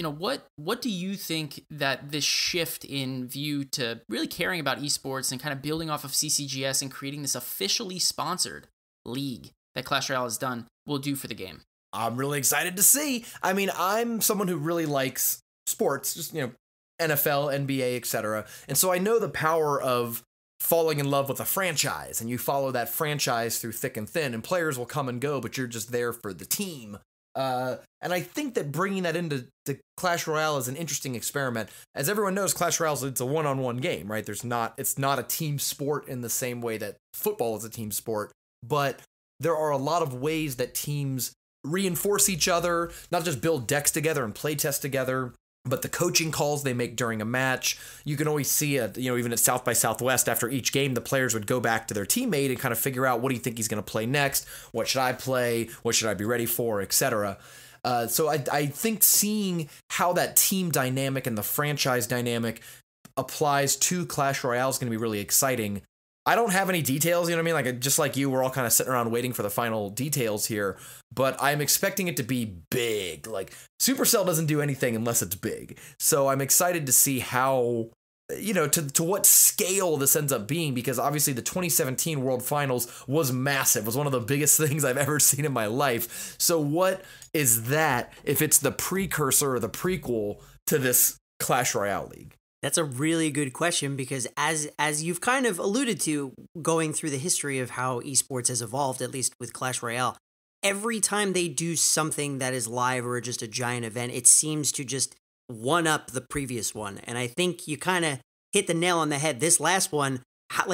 what do you think that this shift in view to really caring about esports and kind of building off of CCGS and creating this officially sponsored league that Clash Royale has done will do for the game? I'm really excited to see. I mean, I'm someone who really likes sports, just, you know, NFL, NBA, etc. And so I know the power of falling in love with a franchise, and you follow that franchise through thick and thin, and players will come and go, but you're just there for the team. And I think that bringing that into Clash Royale is an interesting experiment. As everyone knows, Clash Royale, it's a one-on-one game, right? It's not a team sport in the same way that football is a team sport, but there are a lot of ways that teams reinforce each other, not just build decks together and play test together, but the coaching calls they make during a match. You can always see even at South by Southwest, after each game, the players would go back to their teammate and kind of figure out, what do you think he's going to play next? What should I play? What should I be ready for? Etc. So I think seeing how that team dynamic and the franchise dynamic applies to Clash Royale is going to be really exciting. I don't have any details, you know what I mean? Like, just like you, we're all kind of sitting around waiting for the final details here, but I'm expecting it to be big. Like, Supercell doesn't do anything unless it's big. So I'm excited to see how, you know, to what scale this ends up being, because obviously the 2017 World Finals was massive, was one of the biggest things I've ever seen in my life. So what is that if it's the precursor or the prequel to this Clash Royale League? That's a really good question, because as you've kind of alluded to, going through the history of how esports has evolved, at least with Clash Royale, every time they do something that is live or just a giant event, it seems to just one up the previous one. And I think you kind of hit the nail on the head. This last one, how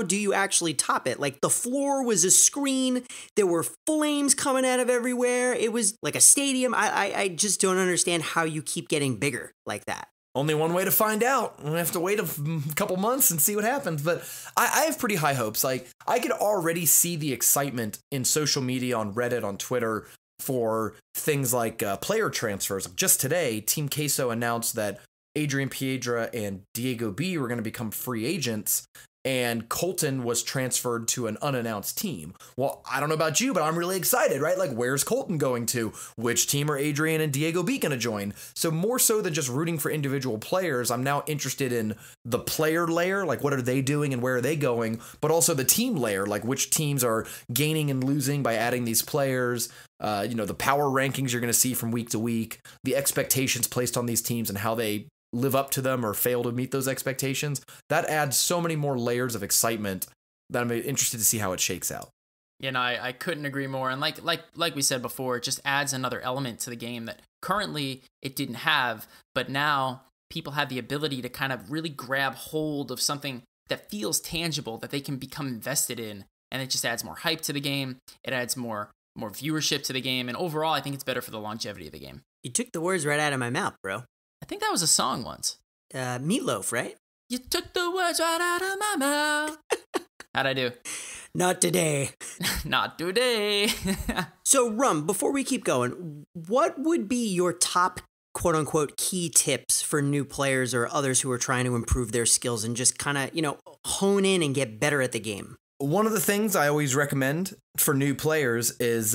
do you actually top it? Like, the floor was a screen. There were flames coming out of everywhere. It was like a stadium. I just don't understand how you keep getting bigger like that. Only one way to find out. We have to wait a couple months and see what happens. But I have pretty high hopes. Like, I could already see the excitement in social media, on Reddit, on Twitter, for things like player transfers. Just today, Team Queso announced that Adrian Piedra and Diego B were going to become free agents, and Colton was transferred to an unannounced team. Well, I don't know about you, but I'm really excited, right? Like, where's Colton going to? Which team are Adrian and Diego B going to join? So more so than just rooting for individual players, I'm now interested in the player layer, like what are they doing and where are they going, but also the team layer, like which teams are gaining and losing by adding these players. The power rankings you're going to see from week to week, the expectations placed on these teams and how they live up to them or fail to meet those expectations. That adds so many more layers of excitement that I'm interested to see how it shakes out. You know, I couldn't agree more. And like we said before, it just adds another element to the game that currently it didn't have, but now people have the ability to kind of really grab hold of something that feels tangible that they can become invested in. And it just adds more hype to the game. It adds more viewership to the game. And overall, I think it's better for the longevity of the game. You took the words right out of my mouth, bro. I think that was a song once. Meatloaf, right? You took the words right out of my mouth. How'd I do? Not today. Not today. So, Rum, before we keep going, what would be your top quote-unquote key tips for new players or others who are trying to improve their skills and just kind of, hone in and get better at the game? One of the things I always recommend for new players is,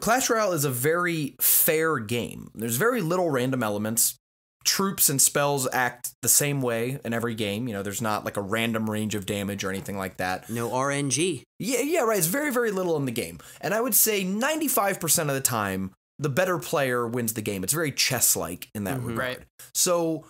Clash Royale is a very fair game. There's very little random elements. Troops and spells act the same way in every game. There's not like a random range of damage or anything like that. No RNG. Yeah, right. It's very, very little in the game. And I would say 95% of the time, the better player wins the game. It's very chess-like in that regard. Right. So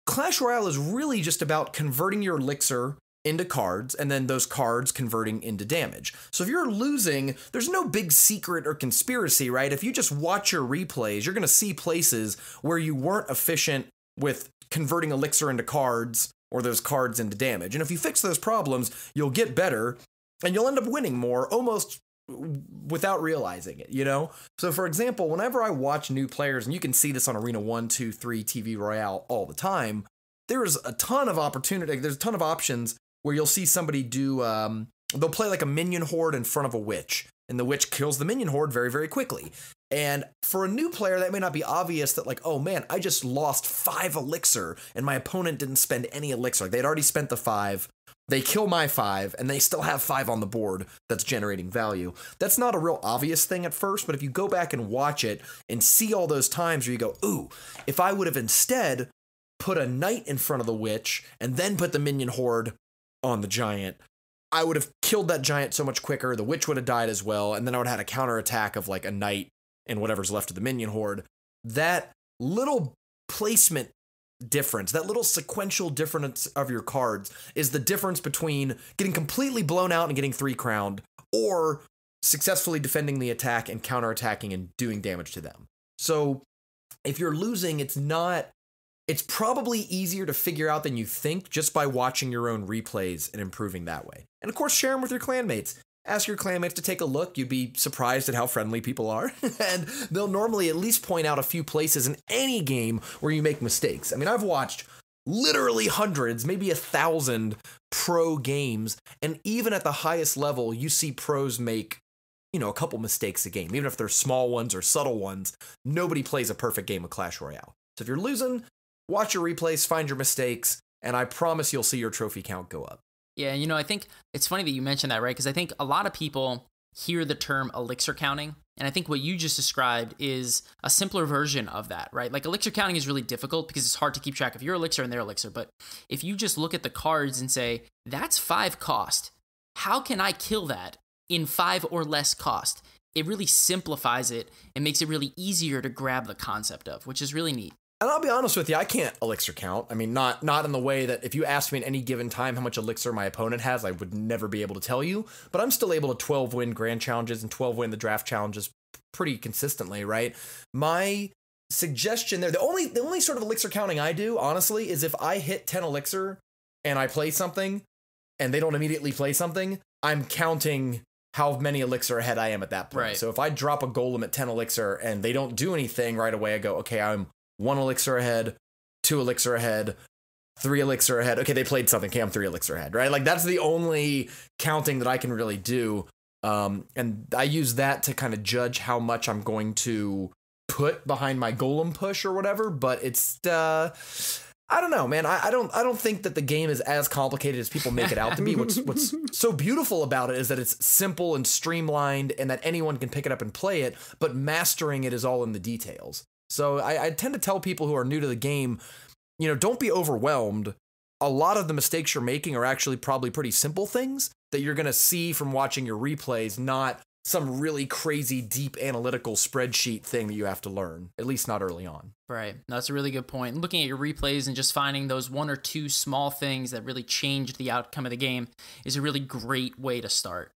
Clash Royale is really just about converting your elixir into cards, and then those cards converting into damage. So if you're losing, there's no big secret or conspiracy, right? If you just watch your replays, you're going to see places where you weren't efficient with converting elixir into cards or those cards into damage. And if you fix those problems, you'll get better and you'll end up winning more almost without realizing it, you know? So for example, whenever I watch new players, and you can see this on Arena 1, 2, 3, TV Royale all the time, there's a ton of opportunity, there's a ton of options where you'll see somebody do, they'll play like a minion horde in front of a witch, and the witch kills the minion horde very, very quickly. And for a new player, that may not be obvious that like, oh man, I just lost 5 elixir and my opponent didn't spend any elixir. They'd already spent the 5. They kill my 5 and they still have 5 on the board that's generating value. That's not a real obvious thing at first, but if you go back and watch it and see all those times where you go, ooh, if I would have instead put a knight in front of the witch and then put the minion horde on the giant, I would have killed that giant so much quicker. The witch would have died as well. And then I would have had a counterattack of like a knight and whatever's left of the minion horde. That little placement difference, that little sequential difference of your cards is the difference between getting completely blown out and getting 3 crowned or successfully defending the attack and counterattacking and doing damage to them. So if you're losing, it's probably easier to figure out than you think just by watching your own replays and improving that way. And of course, share them with your clanmates. Ask your clanmates to take a look. You'd be surprised at how friendly people are. And they'll normally at least point out a few places in any game where you make mistakes. I mean, I've watched literally hundreds, maybe 1,000 pro games. And even at the highest level, you see pros make, you know, a couple mistakes a game. Even if they're small ones or subtle ones, nobody plays a perfect game of Clash Royale. So if you're losing, watch your replays, find your mistakes, and I promise you'll see your trophy count go up. Yeah, you know, I think it's funny that you mentioned that, right? Because I think a lot of people hear the term elixir counting, and I think what you just described is a simpler version of that, right? Like elixir counting is really difficult because it's hard to keep track of your elixir and their elixir, but if you just look at the cards and say, that's 5 cost, how can I kill that in 5 or less cost? It really simplifies it and makes it really easier to grab the concept of, which is really neat. And I'll be honest with you, I can't elixir count. I mean, not in the way that if you asked me at any given time how much elixir my opponent has, I would never be able to tell you. But I'm still able to 12 win grand challenges and 12 win the draft challenges pretty consistently, right? My suggestion there, the only sort of elixir counting I do, honestly, is if I hit 10 elixir and I play something and they don't immediately play something, I'm counting how many elixir ahead I am at that point. Right. So if I drop a golem at 10 elixir and they don't do anything right away, I go, okay, I'm 1 elixir ahead, 2 elixir ahead, 3 elixir ahead. Okay, they played something. Okay, I'm 3 elixir ahead, right? Like that's the only counting that I can really do. And I use that to kind of judge how much I'm going to put behind my golem push or whatever. But it's, I don't know, man. I don't think that the game is as complicated as people make it out to be. What's so beautiful about it is that it's simple and streamlined and that anyone can pick it up and play it, but mastering it is all in the details. So I tend to tell people who are new to the game, you know, don't be overwhelmed. A lot of the mistakes you're making are actually probably pretty simple things that you're going to see from watching your replays, not some really crazy, deep analytical spreadsheet thing that you have to learn, at least not early on. Right. No, that's a really good point. Looking at your replays and just finding those 1 or 2 small things that really changed the outcome of the game is a really great way to start.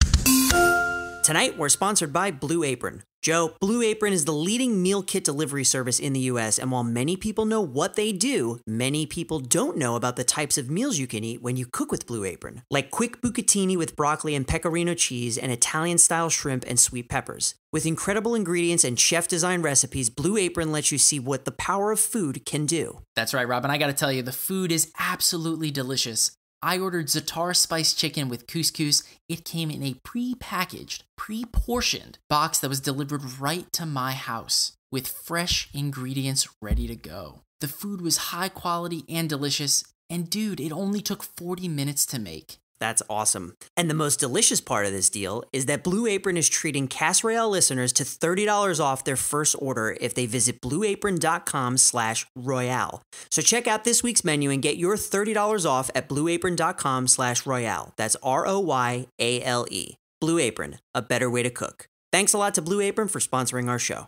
Tonight, we're sponsored by Blue Apron. Joe, Blue Apron is the leading meal kit delivery service in the US, and while many people know what they do, many people don't know about the types of meals you can eat when you cook with Blue Apron, like quick bucatini with broccoli and pecorino cheese and Italian-style shrimp and sweet peppers. With incredible ingredients and chef-designed recipes, Blue Apron lets you see what the power of food can do. That's right, Robin. I gotta tell you, the food is absolutely delicious. I ordered za'atar spiced chicken with couscous. It came in a pre-packaged, pre-portioned box that was delivered right to my house with fresh ingredients ready to go. The food was high quality and delicious, and dude, it only took 40 minutes to make. That's awesome. And the most delicious part of this deal is that Blue Apron is treating Clash Royale listeners to $30 off their first order if they visit blueapron.com/royale. So check out this week's menu and get your $30 off at blueapron.com/royale. That's ROYALE. Blue Apron, a better way to cook. Thanks a lot to Blue Apron for sponsoring our show.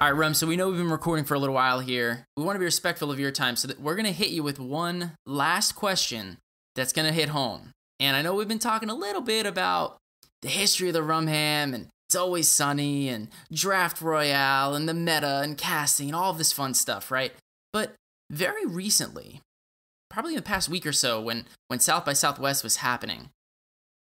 All right, Rum, so we know we've been recording for a little while here. We want to be respectful of your time, so that we're going to hit you with one last question that's going to hit home. And I know we've been talking a little bit about the history of the Rum Ham, and It's Always Sunny, and Draft Royale, and the meta, and casting, and all of this fun stuff, right? But very recently, probably in the past week or so, when South by Southwest was happening,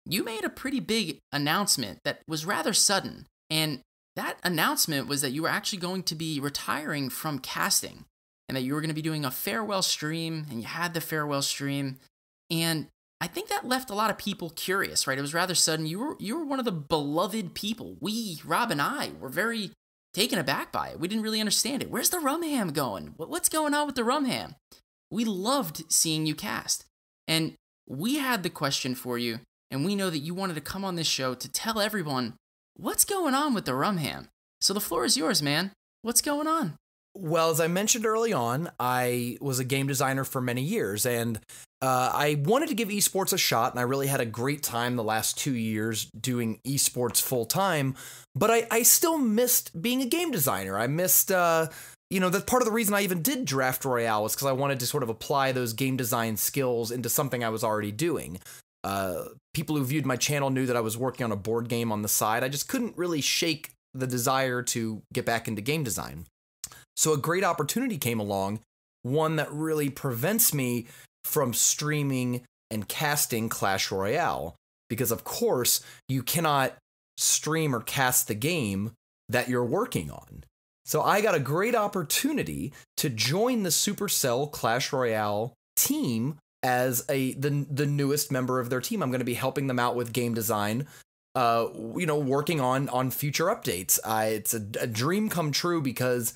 you made a pretty big announcement that was rather sudden. And that announcement was that you were actually going to be retiring from casting and that you were going to be doing a farewell stream, and you had the farewell stream. And I think that left a lot of people curious, right? It was rather sudden. You were one of the beloved people. We, Rob and I, were very taken aback by it. We didn't really understand it. Where's the Rum Ham going? What's going on with the Rum Ham? We loved seeing you cast. And we had the question for you, and we know that you wanted to come on this show to tell everyone what's going on with the Rum Ham. So the floor is yours, man. What's going on? Well, as I mentioned early on, I was a game designer for many years, and I wanted to give esports a shot, and I really had a great time the last 2 years doing esports full time, but I still missed being a game designer. I missed, that's part of the reason I even did Draft Royale was because I wanted to sort of apply those game design skills into something I was already doing. People who viewed my channel knew that I was working on a board game on the side. I just couldn't really shake the desire to get back into game design. So a great opportunity came along, one that really prevents me from streaming and casting Clash Royale, because of course you cannot stream or cast the game that you're working on. So I got a great opportunity to join the Supercell Clash Royale team as the newest member of their team. I'm going to be helping them out with game design, working on future updates. It's a dream come true because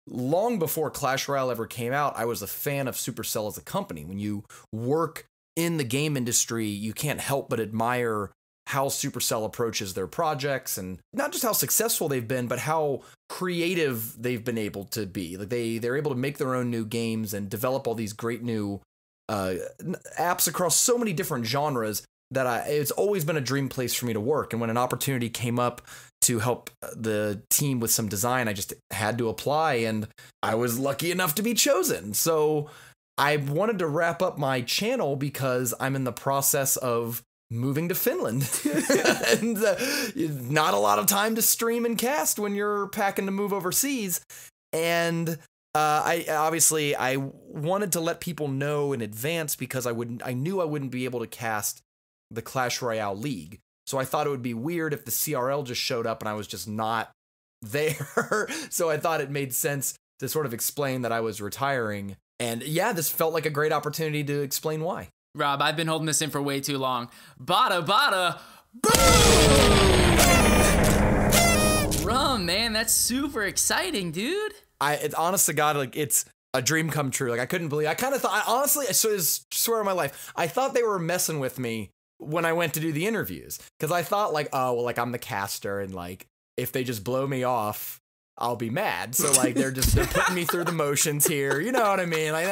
long before Clash Royale ever came out, I was a fan of Supercell as a company. When you work in the game industry, you can't help but admire how Supercell approaches their projects, and not just how successful they've been, but how creative they've been able to be. Like they're able to make their own new games and develop all these great new apps across so many different genres that it's always been a dream place for me to work. And when an opportunity came up to help the team with some design, I just had to apply, and I was lucky enough to be chosen. So I wanted to wrap up my channel because I'm in the process of moving to Finland. And not a lot of time to stream and cast when you're packing to move overseas. And I wanted to let people know in advance because I knew I wouldn't be able to cast the Clash Royale League. So I thought it would be weird if the CRL just showed up and I was just not there. So I thought it made sense to sort of explain that I was retiring. And yeah, this felt like a great opportunity to explain why. Rob, I've been holding this in for way too long. Bada, bada, boom! Rum, man, that's super exciting, dude. It's honest to God, like it's a dream come true. Like I couldn't believe. I kind of thought. I swear on my life, I thought they were messing with me when I went to do the interviews, because I thought like, oh, well, like I'm the caster, and like if they just blow me off, I'll be mad. So like they're putting me through the motions here. You know what I mean? Like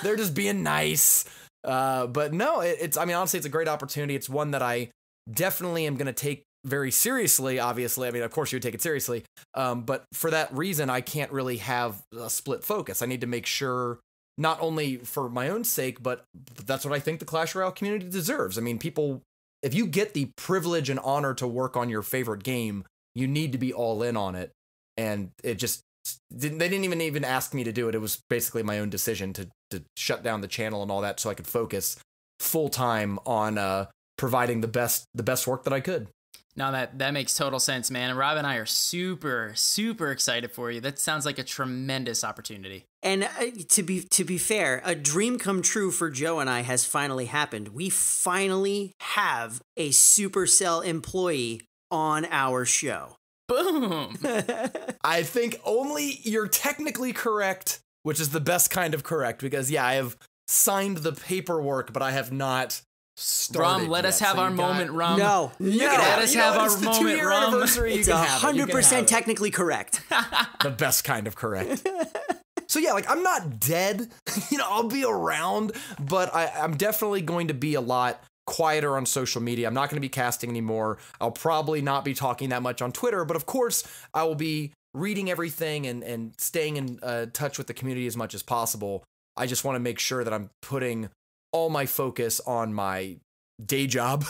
they're just being nice. But no, honestly, it's a great opportunity. It's one that I definitely am going to take very seriously. Obviously, I mean, of course you would take it seriously. But for that reason, I can't really have a split focus. I need to make sure, not only for my own sake, but that's what I think the Clash Royale community deserves. I mean, people, if you get the privilege and honor to work on your favorite game, you need to be all in on it. And they didn't even ask me to do it. It was basically my own decision to shut down the channel and all that so I could focus full time on providing the best work that I could. No, that makes total sense, man. And Rob and I are super, super excited for you. That sounds like a tremendous opportunity. And to be fair, a dream come true for Joe and I has finally happened. We finally have a Supercell employee on our show. Boom! I think only you're technically correct, which is the best kind of correct, because yeah, I have signed the paperwork, but I have not started. Rum, let us have our moment, Rum. No. Let us have our moment, Rum. It's 100% technically correct. The best kind of correct. So yeah, like I'm not dead. I'll be around, but I'm definitely going to be a lot quieter on social media. I'm not going to be casting anymore. I'll probably not be talking that much on Twitter, but of course I will be reading everything and staying in touch with the community as much as possible, I just want to make sure that I'm putting all my focus on my day job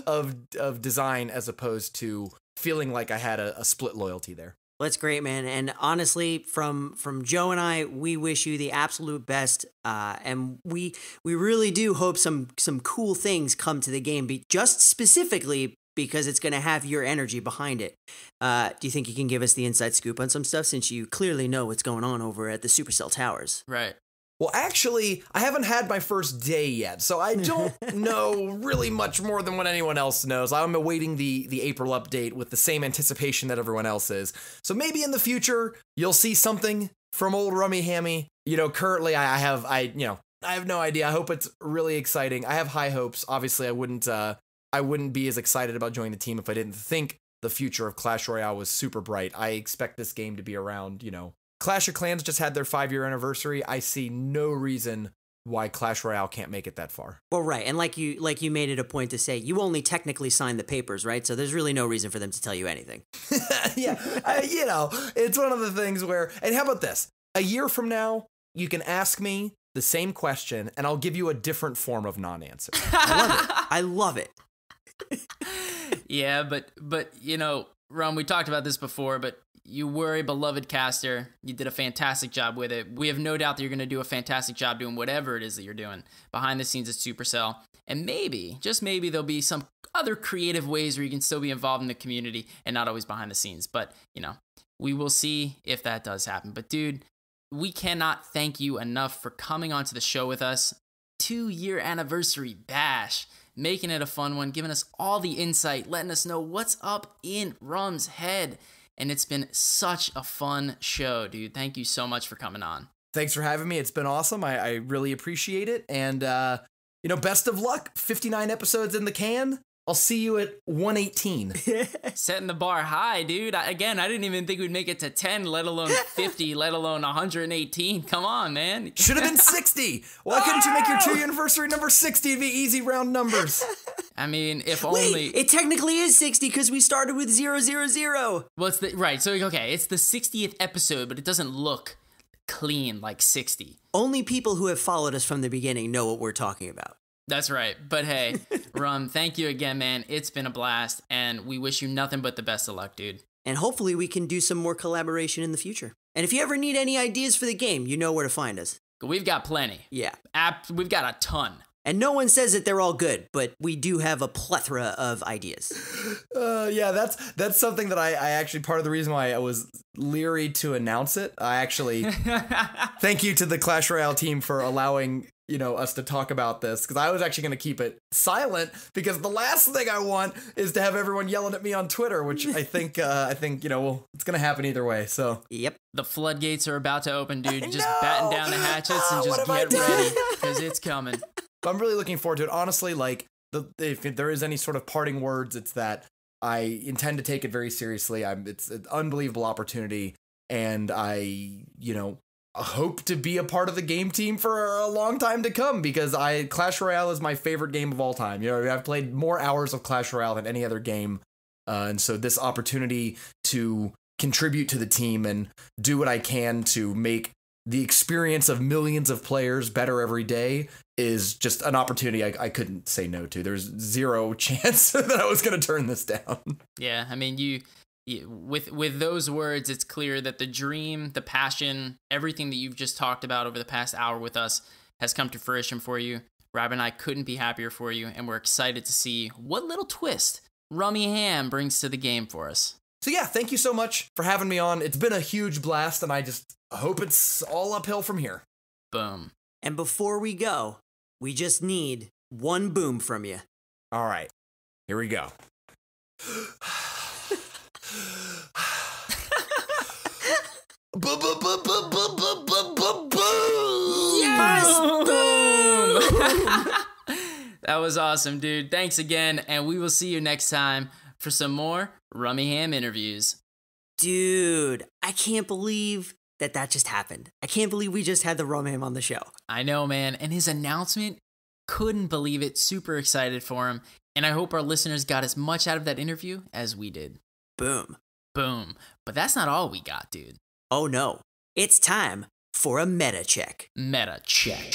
of design, as opposed to feeling like I had a split loyalty there. Well, that's great, man. And honestly, from Joe and I, we wish you the absolute best. And we really do hope some cool things come to the game, just specifically because it's going to have your energy behind it. Do you think you can give us the inside scoop on some stuff, since you clearly know what's going on over at the Supercell Towers? Right. Well, actually, I haven't had my first day yet, so I don't know really much more than what anyone else knows. I'm awaiting the April update with the same anticipation that everyone else is. So maybe in the future, you'll see something from old Rummy Hammy. Currently I have no idea. I hope it's really exciting. I have high hopes. Obviously, I wouldn't be as excited about joining the team if I didn't think the future of Clash Royale was super bright. I expect this game to be around, Clash of Clans just had their 5-year anniversary. I see no reason why Clash Royale can't make it that far. Well, right. And like you made it a point to say, you only technically signed the papers, right? So there's really no reason for them to tell you anything. Yeah. It's one of the things where, and how about this? A year from now, you can ask me the same question and I'll give you a different form of non-answer. I love it. Yeah, but Rum, we talked about this before, but you were a beloved caster. You did a fantastic job with it. We have no doubt that you're going to do a fantastic job doing whatever it is that you're doing behind the scenes at Supercell. And maybe, just maybe, there'll be some other creative ways where you can still be involved in the community and not always behind the scenes. But, we will see if that does happen. But, dude, we cannot thank you enough for coming onto the show with us. 2-year anniversary bash. Making it a fun one, giving us all the insight, letting us know what's up in Rum's head. And it's been such a fun show, dude. Thank you so much for coming on. Thanks for having me. It's been awesome. I really appreciate it. And, best of luck. 59 episodes in the can. I'll see you at 118. Setting the bar high, dude. I didn't even think we'd make it to 10, let alone 50, let alone 118. Come on, man. Should have been 60. Why couldn't you make your 2-year anniversary number 60? It'd be easy round numbers. I mean, if only... Wait, it technically is 60 because we started with 000. Well, it's it's the 60th episode, but it doesn't look clean like 60. Only people who have followed us from the beginning know what we're talking about. That's right. But hey, Rum, thank you again, man. It's been a blast, and we wish you nothing but the best of luck, dude. And hopefully we can do some more collaboration in the future. And if you ever need any ideas for the game, you know where to find us. We've got plenty. Yeah. We've got a ton. And no one says that they're all good, but we do have a plethora of ideas. Yeah, that's something that I actually, part of the reason why I was leery to announce it. I actually thank you to the Clash Royale team for allowing us to talk about this, because I was actually going to keep it silent, because the last thing I want is to have everyone yelling at me on Twitter, which I think it's going to happen either way. So yep, the floodgates are about to open, dude. Just batten down the hatchets and just get ready, because it's coming. I'm really looking forward to it. Honestly, if there is any sort of parting words, it's that I intend to take it very seriously. It's an unbelievable opportunity, and I hope to be a part of the game team for a long time to come, because Clash Royale is my favorite game of all time. I've played more hours of Clash Royale than any other game, and so this opportunity to contribute to the team and do what I can to make the experience of millions of players better every day is just an opportunity I couldn't say no to. There's zero chance that I was going to turn this down. Yeah, I mean, with those words, it's clear that the dream, the passion, everything that you've just talked about over the past hour with us has come to fruition for you. Rob and I couldn't be happier for you, and we're excited to see what little twist Rummy Ham brings to the game for us. So yeah, thank you so much for having me on. It's been a huge blast, and I just hope it's all uphill from here. Boom. And before we go, we just need one boom from you. All right, here we go. Yes! Boom! That was awesome, dude. Thanks again, and we will see you next time for some more Rummy Ham interviews. Dude, I can't believe that just happened. I can't believe we just had the Rum Ham on the show. I know, man. And his announcement, couldn't believe it. Super excited for him. And I hope our listeners got as much out of that interview as we did. Boom. Boom. But that's not all we got, dude. Oh no, it's time for a meta check. Meta check.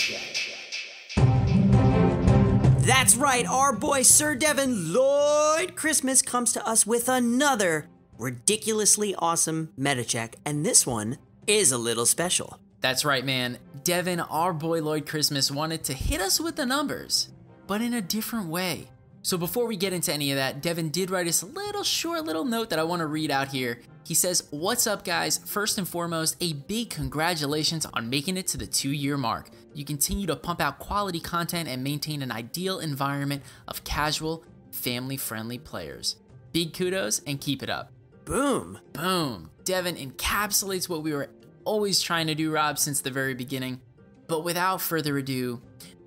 That's right, our boy Sir Devin Lloyd Christmas comes to us with another ridiculously awesome meta check, and this one is a little special. That's right, man. Devin, our boy Lloyd Christmas, wanted to hit us with the numbers, but in a different way. So before we get into any of that, Devin did write us a short little note that I want to read out here. He says, "What's up, guys? First and foremost, a big congratulations on making it to the 2-year mark. You continue to pump out quality content and maintain an ideal environment of casual, family-friendly players. Big kudos and keep it up." Boom. Boom. Devin encapsulates what we were always trying to do, Rob, since the very beginning. But without further ado,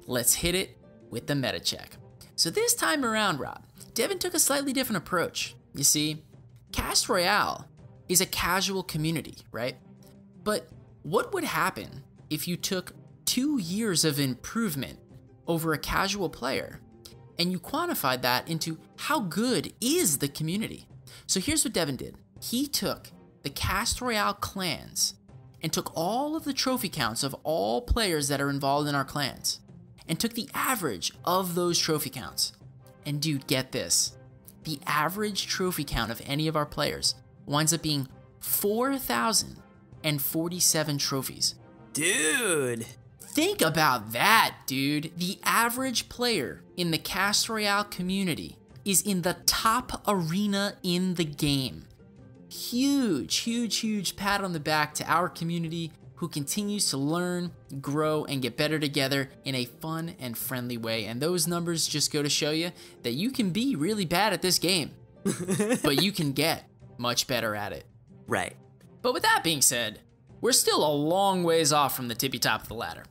let's hit it with the meta check. So this time around, Rob, Devin took a slightly different approach. You see, Clash Royale is a casual community, right? But what would happen if you took 2 years of improvement over a casual player and you quantified that into how good is the community? So here's what Devin did. He took the Clash Royale clans and took all of the trophy counts of all players that are involved in our clans and took the average of those trophy counts. And dude, get this. The average trophy count of any of our players winds up being 4,047 trophies. Dude. Think about that, dude. The average player in the Clash Royale community is in the top arena in the game. Huge pat on the back to our community who continues to learn, grow, and get better together in a fun and friendly way. And those numbers just go to show you that you can be really bad at this game, but you can get much better at it. Right. But with that being said, we're still a long ways off from the tippy top of the ladder.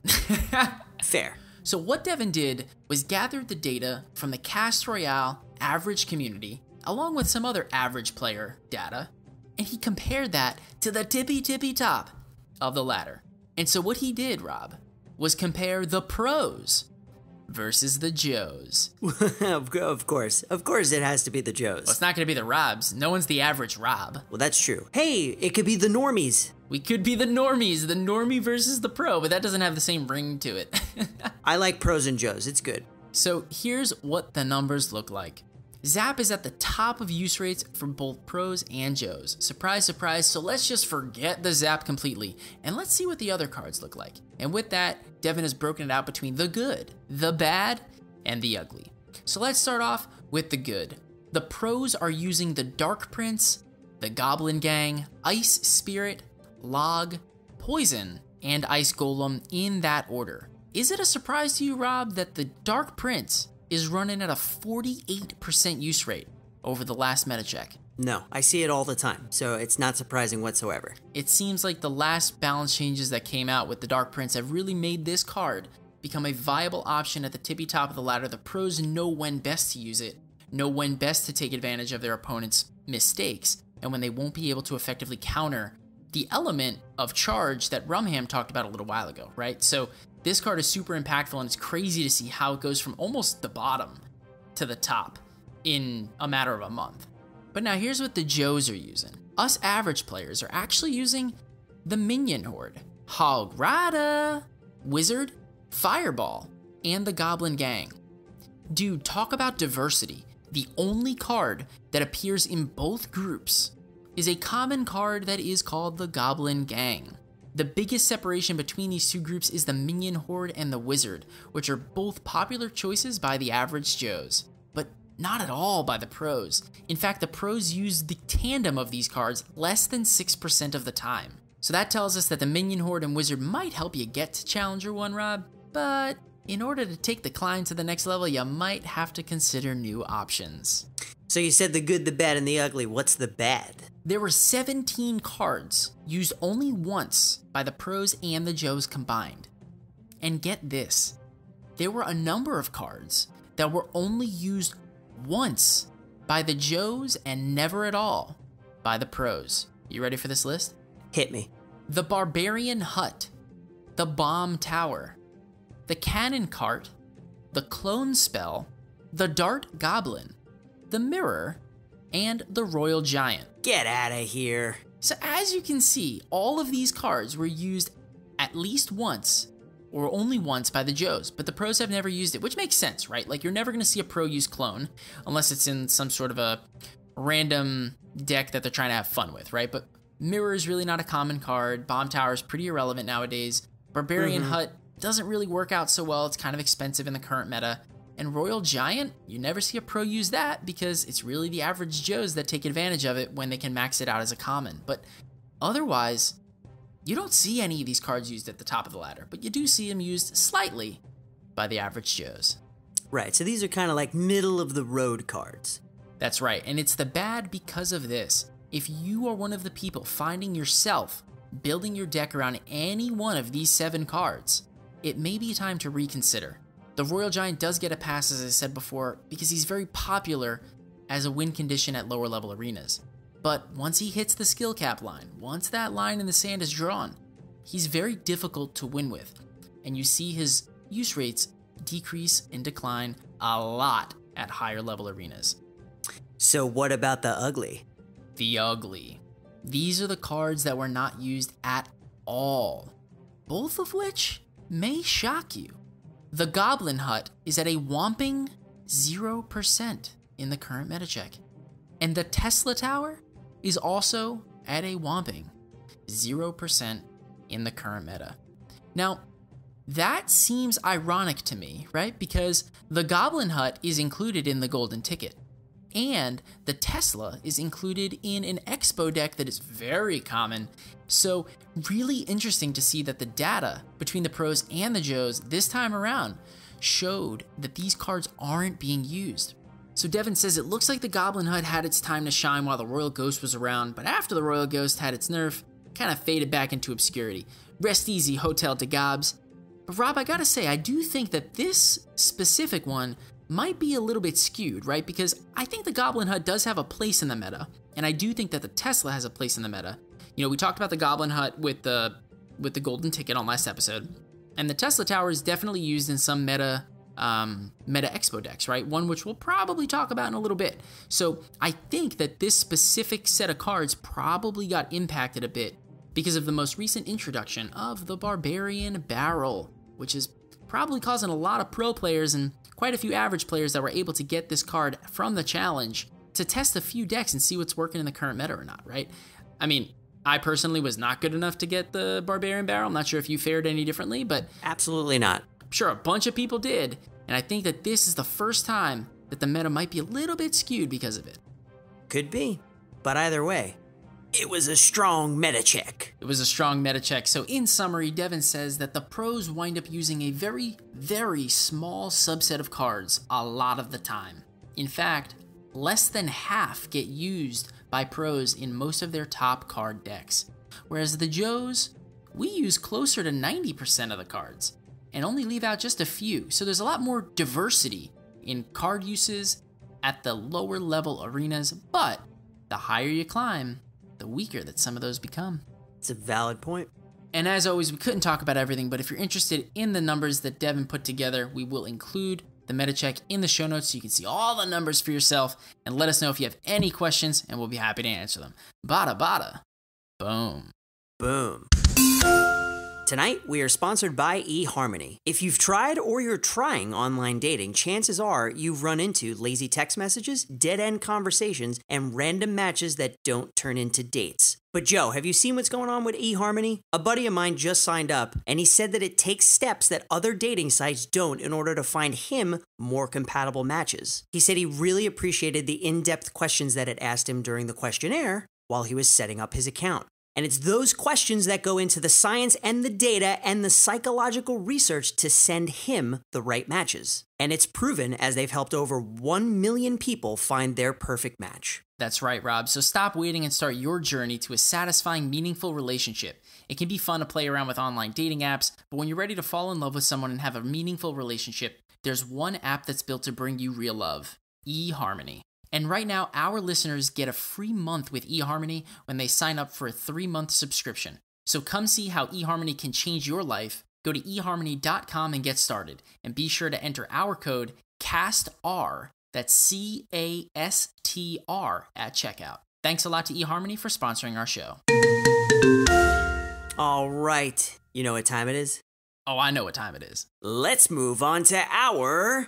Fair. So what Devin did was gathered the data from the Clash Royale average community, along with some other average player data, and he compared that to the tippy top of the ladder. And so what he did, Rob, was compare the pros versus the Joes. Of course it has to be the Joes. Well, it's not going to be the Robs. No one's the average Rob. Well, that's true. Hey, it could be the normies. We could be the normies, the normie versus the pro, but that doesn't have the same ring to it. I like pros and Joes. It's good. So here's what the numbers look like. Zap is at the top of use rates for both pros and Joes. Surprise, surprise, so let's just forget the Zap completely, and let's see what the other cards look like. And with that, Devin has broken it out between the good, the bad, and the ugly. So let's start off with the good. The pros are using the Dark Prince, the Goblin Gang, Ice Spirit, Log, Poison, and Ice Golem in that order. Is it a surprise to you, Rob, that the Dark Prince is running at a 48% use rate over the last meta check? No, I see it all the time, so it's not surprising whatsoever. It seems like the last balance changes that came out with the Dark Prince have really made this card become a viable option at the tippy top of the ladder. The pros know when best to use it, know when best to take advantage of their opponent's mistakes, and when they won't be able to effectively counter the element of charge that Rum Ham talked about a little while ago, right? So this card is super impactful, and it's crazy to see how it goes from almost the bottom to the top in a matter of a month. But now here's what the Joes are using. Us average players are actually using the Minion Horde, Hograda, Wizard, Fireball, and the Goblin Gang. Dude, talk about diversity. The only card that appears in both groups is a common card that is called the Goblin Gang. The biggest separation between these two groups is the Minion Horde and the Wizard, which are both popular choices by the average Joes, but not at all by the pros. In fact, the pros use the tandem of these cards less than 6% of the time. So that tells us that the Minion Horde and Wizard might help you get to Challenger 1, Rob, but in order to take the climb to the next level, you might have to consider new options. So you said the good, the bad, and the ugly. What's the bad? There were 17 cards used only once by the pros and the Joes combined. And get this, there were a number of cards that were only used once by the Joes and never at all by the pros. You ready for this list? Hit me. The Barbarian Hut, the Bomb Tower, the Cannon Cart, the Clone Spell, the Dart Goblin, the Mirror, and the Royal Giant. Get out of here. So as you can see, all of these cards were used at least once or only once by the Joes, but the pros have never used it, which makes sense, right? Like, you're never going to see a pro use Clone unless it's in some sort of a random deck that they're trying to have fun with, right? But Mirror is really not a common card. Bomb Tower is pretty irrelevant nowadays. Barbarian Hut doesn't really work out so well. It's kind of expensive in the current meta. And Royal Giant, you never see a pro use that because it's really the average Joes that take advantage of it when they can max it out as a common. But otherwise, you don't see any of these cards used at the top of the ladder, but you do see them used slightly by the average Joes. Right, so these are kind of like middle of the road cards. That's right, and it's the bad because of this. If you are one of the people finding yourself building your deck around any one of these 7 cards, it may be time to reconsider. The Royal Giant does get a pass, as I said before, because he's very popular as a win condition at lower level arenas. But once he hits the skill cap line, once that line in the sand is drawn, he's very difficult to win with. And you see his use rates decrease and decline a lot at higher level arenas. So what about the ugly? The ugly. These are the cards that were not used at all, both of which may shock you. The Goblin Hut is at a whopping 0% in the current meta check. And the Tesla Tower is also at a whopping 0% in the current meta. Now, that seems ironic to me, right? Because the Goblin Hut is included in the golden ticket, and the Tesla is included in an Expo deck that is very common. So really interesting to see that the data between the pros and the Joes this time around showed that these cards aren't being used. So Devin says it looks like the Goblin Hut had its time to shine while the Royal Ghost was around, but after the Royal Ghost had its nerf, kind of faded back into obscurity. Rest easy, Hotel de Gobs. But Rob, I gotta say, I do think that this specific one might be a little bit skewed, right? Because I think the Goblin Hut does have a place in the meta, and I do think that the Tesla has a place in the meta. You know, we talked about the Goblin Hut with the golden ticket on last episode, and the Tesla Tower is definitely used in some meta Expo decks, right? One which we'll probably talk about in a little bit. So I think that this specific set of cards probably got impacted a bit because of the most recent introduction of the Barbarian Barrel, which is probably causing a lot of pro players and quite a few average players that were able to get this card from the challenge to test a few decks and see what's working in the current meta or not, right? I mean, I personally was not good enough to get the Barbarian Barrel. I'm not sure if you fared any differently, but absolutely not. I'm sure a bunch of people did, and I think that this is the first time that the meta might be a little bit skewed because of it. Could be, but either way, it was a strong meta check. It was a strong meta check. So in summary, Devin says that the pros wind up using a very, very small subset of cards a lot of the time. In fact, less than half get used by pros in most of their top card decks. Whereas the Joes, we use closer to 90% of the cards and only leave out just a few. So there's a lot more diversity in card uses at the lower level arenas, but the higher you climb, the weaker that some of those become. It's a valid point. And as always, we couldn't talk about everything, but if you're interested in the numbers that Devin put together, we will include the meta check in the show notes so you can see all the numbers for yourself, and let us know if you have any questions and we'll be happy to answer them. Bada bada. Boom. Boom. Tonight, we are sponsored by eHarmony. If you've tried or you're trying online dating, chances are you've run into lazy text messages, dead-end conversations, and random matches that don't turn into dates. But Joe, have you seen what's going on with eHarmony? A buddy of mine just signed up, and he said that it takes steps that other dating sites don't in order to find him more compatible matches. He said he really appreciated the in-depth questions that it asked him during the questionnaire while he was setting up his account. And it's those questions that go into the science and the data and the psychological research to send him the right matches. And it's proven as they've helped over 1 million people find their perfect match. That's right, Rob. So stop waiting and start your journey to a satisfying, meaningful relationship. It can be fun to play around with online dating apps, but when you're ready to fall in love with someone and have a meaningful relationship, there's one app that's built to bring you real love: eHarmony. And right now, our listeners get a free month with eHarmony when they sign up for a 3-month subscription. So come see how eHarmony can change your life. Go to eHarmony.com and get started. And be sure to enter our code CASTR That's CASTR at checkout. Thanks a lot to eHarmony for sponsoring our show. All right. You know what time it is? Oh, I know what time it is. Let's move on to our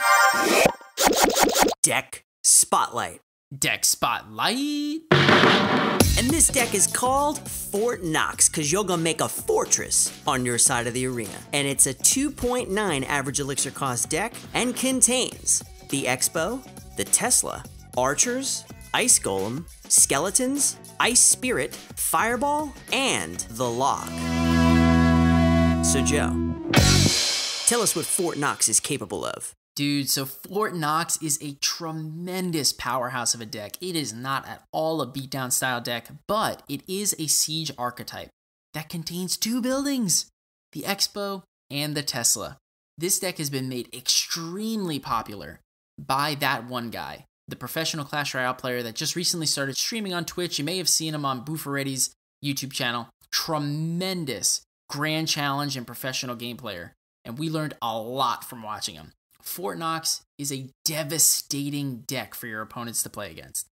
deck spotlight. Deck Spotlight. And this deck is called Fort Knox because you're gonna make a fortress on your side of the arena. And it's a 2.9 average elixir cost deck and contains the Expo, the Tesla, Archers, Ice Golem, Skeletons, Ice Spirit, Fireball, and the Log. So Joe, tell us what Fort Knox is capable of. Dude, so Fort Knox is a tremendous powerhouse of a deck. It is not at all a beatdown style deck, but it is a siege archetype that contains 2 buildings, the Expo and the Tesla. This deck has been made extremely popular by that one guy, the professional Clash Royale player that just recently started streaming on Twitch. You may have seen him on Booferetti's YouTube channel. Tremendous grand challenge and professional game player, and we learned a lot from watching him. Fort Knox is a devastating deck for your opponents to play against.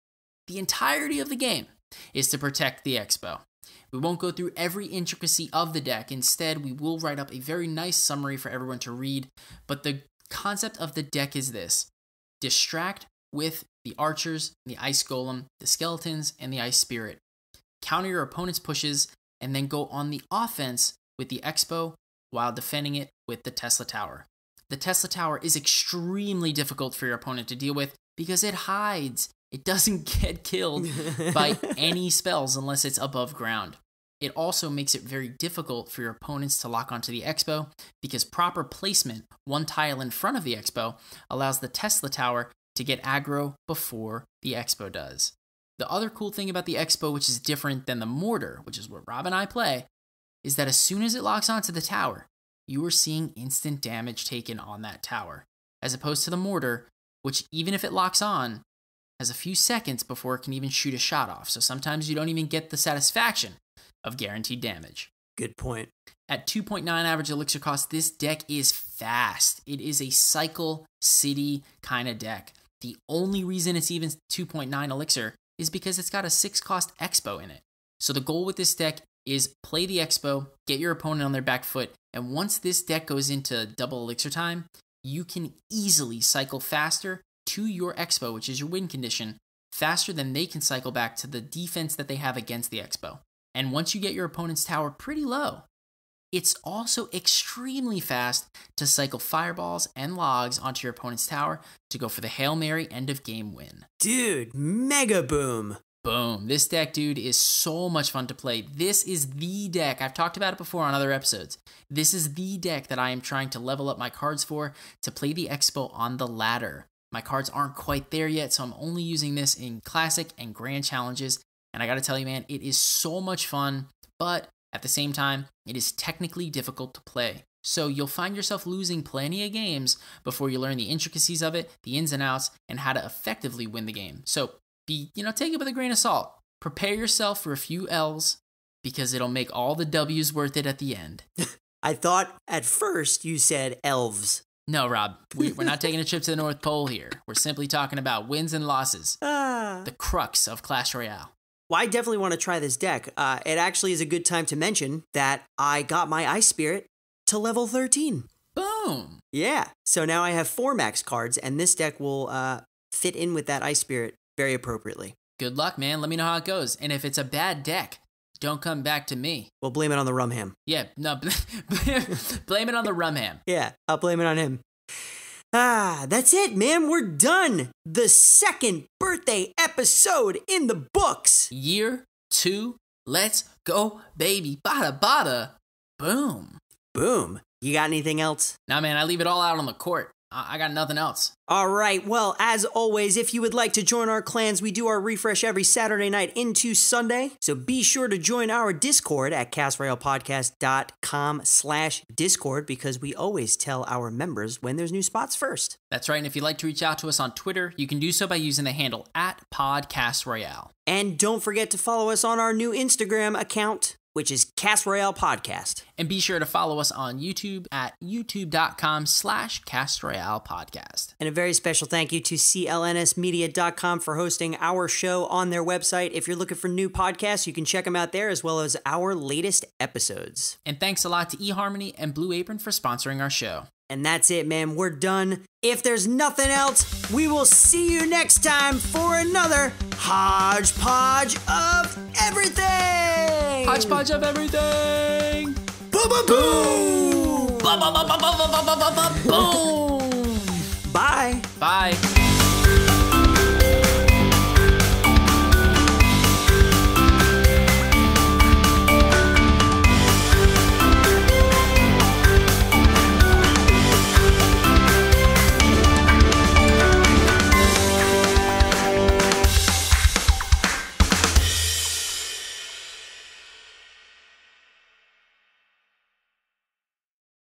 The entirety of the game is to protect the Expo. We won't go through every intricacy of the deck. Instead, we will write up a very nice summary for everyone to read, but the concept of the deck is this: distract with the Archers, the Ice Golem, the Skeletons, and the Ice Spirit. Counter your opponent's pushes, and then go on the offense with the Expo while defending it with the Tesla Tower. The Tesla Tower is extremely difficult for your opponent to deal with because it hides. It doesn't get killed by any spells unless it's above ground. It also makes it very difficult for your opponents to lock onto the Expo because proper placement, one tile in front of the Expo, allows the Tesla Tower to get aggro before the Expo does. The other cool thing about the Expo, which is different than the Mortar, which is what Rob and I play, is that as soon as it locks onto the tower, you are seeing instant damage taken on that tower, as opposed to the Mortar, which even if it locks on, has a few seconds before it can even shoot a shot off. So sometimes you don't even get the satisfaction of guaranteed damage. Good point. At 2.9 average elixir cost, this deck is fast. It is a cycle city kind of deck. The only reason it's even 2.9 elixir is because it's got a 6 cost Expo in it. So the goal with this deck is play the Expo, get your opponent on their back foot, and once this deck goes into double elixir time, you can easily cycle faster to your Expo, which is your win condition, faster than they can cycle back to the defense that they have against the Expo. And once you get your opponent's tower pretty low, it's also extremely fast to cycle fireballs and logs onto your opponent's tower to go for the Hail Mary end of game win. Dude, mega boom. Boom. This deck, dude, is so much fun to play. This is the deck. I've talked about it before on other episodes. This is the deck that I am trying to level up my cards for to play the Expo on the ladder. My cards aren't quite there yet, so I'm only using this in Classic and Grand Challenges. And I gotta tell you, man, it is so much fun, but at the same time, it is technically difficult to play. So you'll find yourself losing plenty of games before you learn the intricacies of it, the ins and outs, and how to effectively win the game. So take it with a grain of salt. Prepare yourself for a few L's because it'll make all the W's worth it at the end. I thought at first you said elves. No, Rob, we're not taking a trip to the North Pole here. We're simply talking about wins and losses. The crux of Clash Royale. Well, I definitely want to try this deck. It actually is a good time to mention that I got my Ice Spirit to level 13. Boom. Yeah, so now I have 4 max cards, and this deck will fit in with that Ice Spirit very appropriately. Good luck, man. Let me know how it goes. And if it's a bad deck, don't come back to me. We'll blame it on the Rum Ham. Yeah, no, blame it on the Rum Ham. Yeah, I'll blame it on him. That's it, man. We're done. The 2nd birthday episode in the books. Year 2. Let's go, baby. Bada, bada. Boom. Boom. You got anything else? Nah, man, I leave it all out on the court. I got nothing else. All right. Well, as always, if you would like to join our clans, we do our refresh every Saturday night into Sunday. So be sure to join our Discord at castroyalpodcast.com/Discord because we always tell our members when there's new spots first. That's right. And if you'd like to reach out to us on Twitter, you can do so by using the handle @PodcastRoyale. And don't forget to follow us on our new Instagram account, which is Cast Royale Podcast. And be sure to follow us on YouTube at youtube.com/Cast Royale Podcast. And a very special thank you to clnsmedia.com for hosting our show on their website. If you're looking for new podcasts, you can check them out there as well as our latest episodes. And thanks a lot to eHarmony and Blue Apron for sponsoring our show. And that's it, man. We're done. If there's nothing else, we will see you next time for another hodgepodge of everything. Hodgepodge of everything. Boom, boom, boom. Boom. Bye. Bye.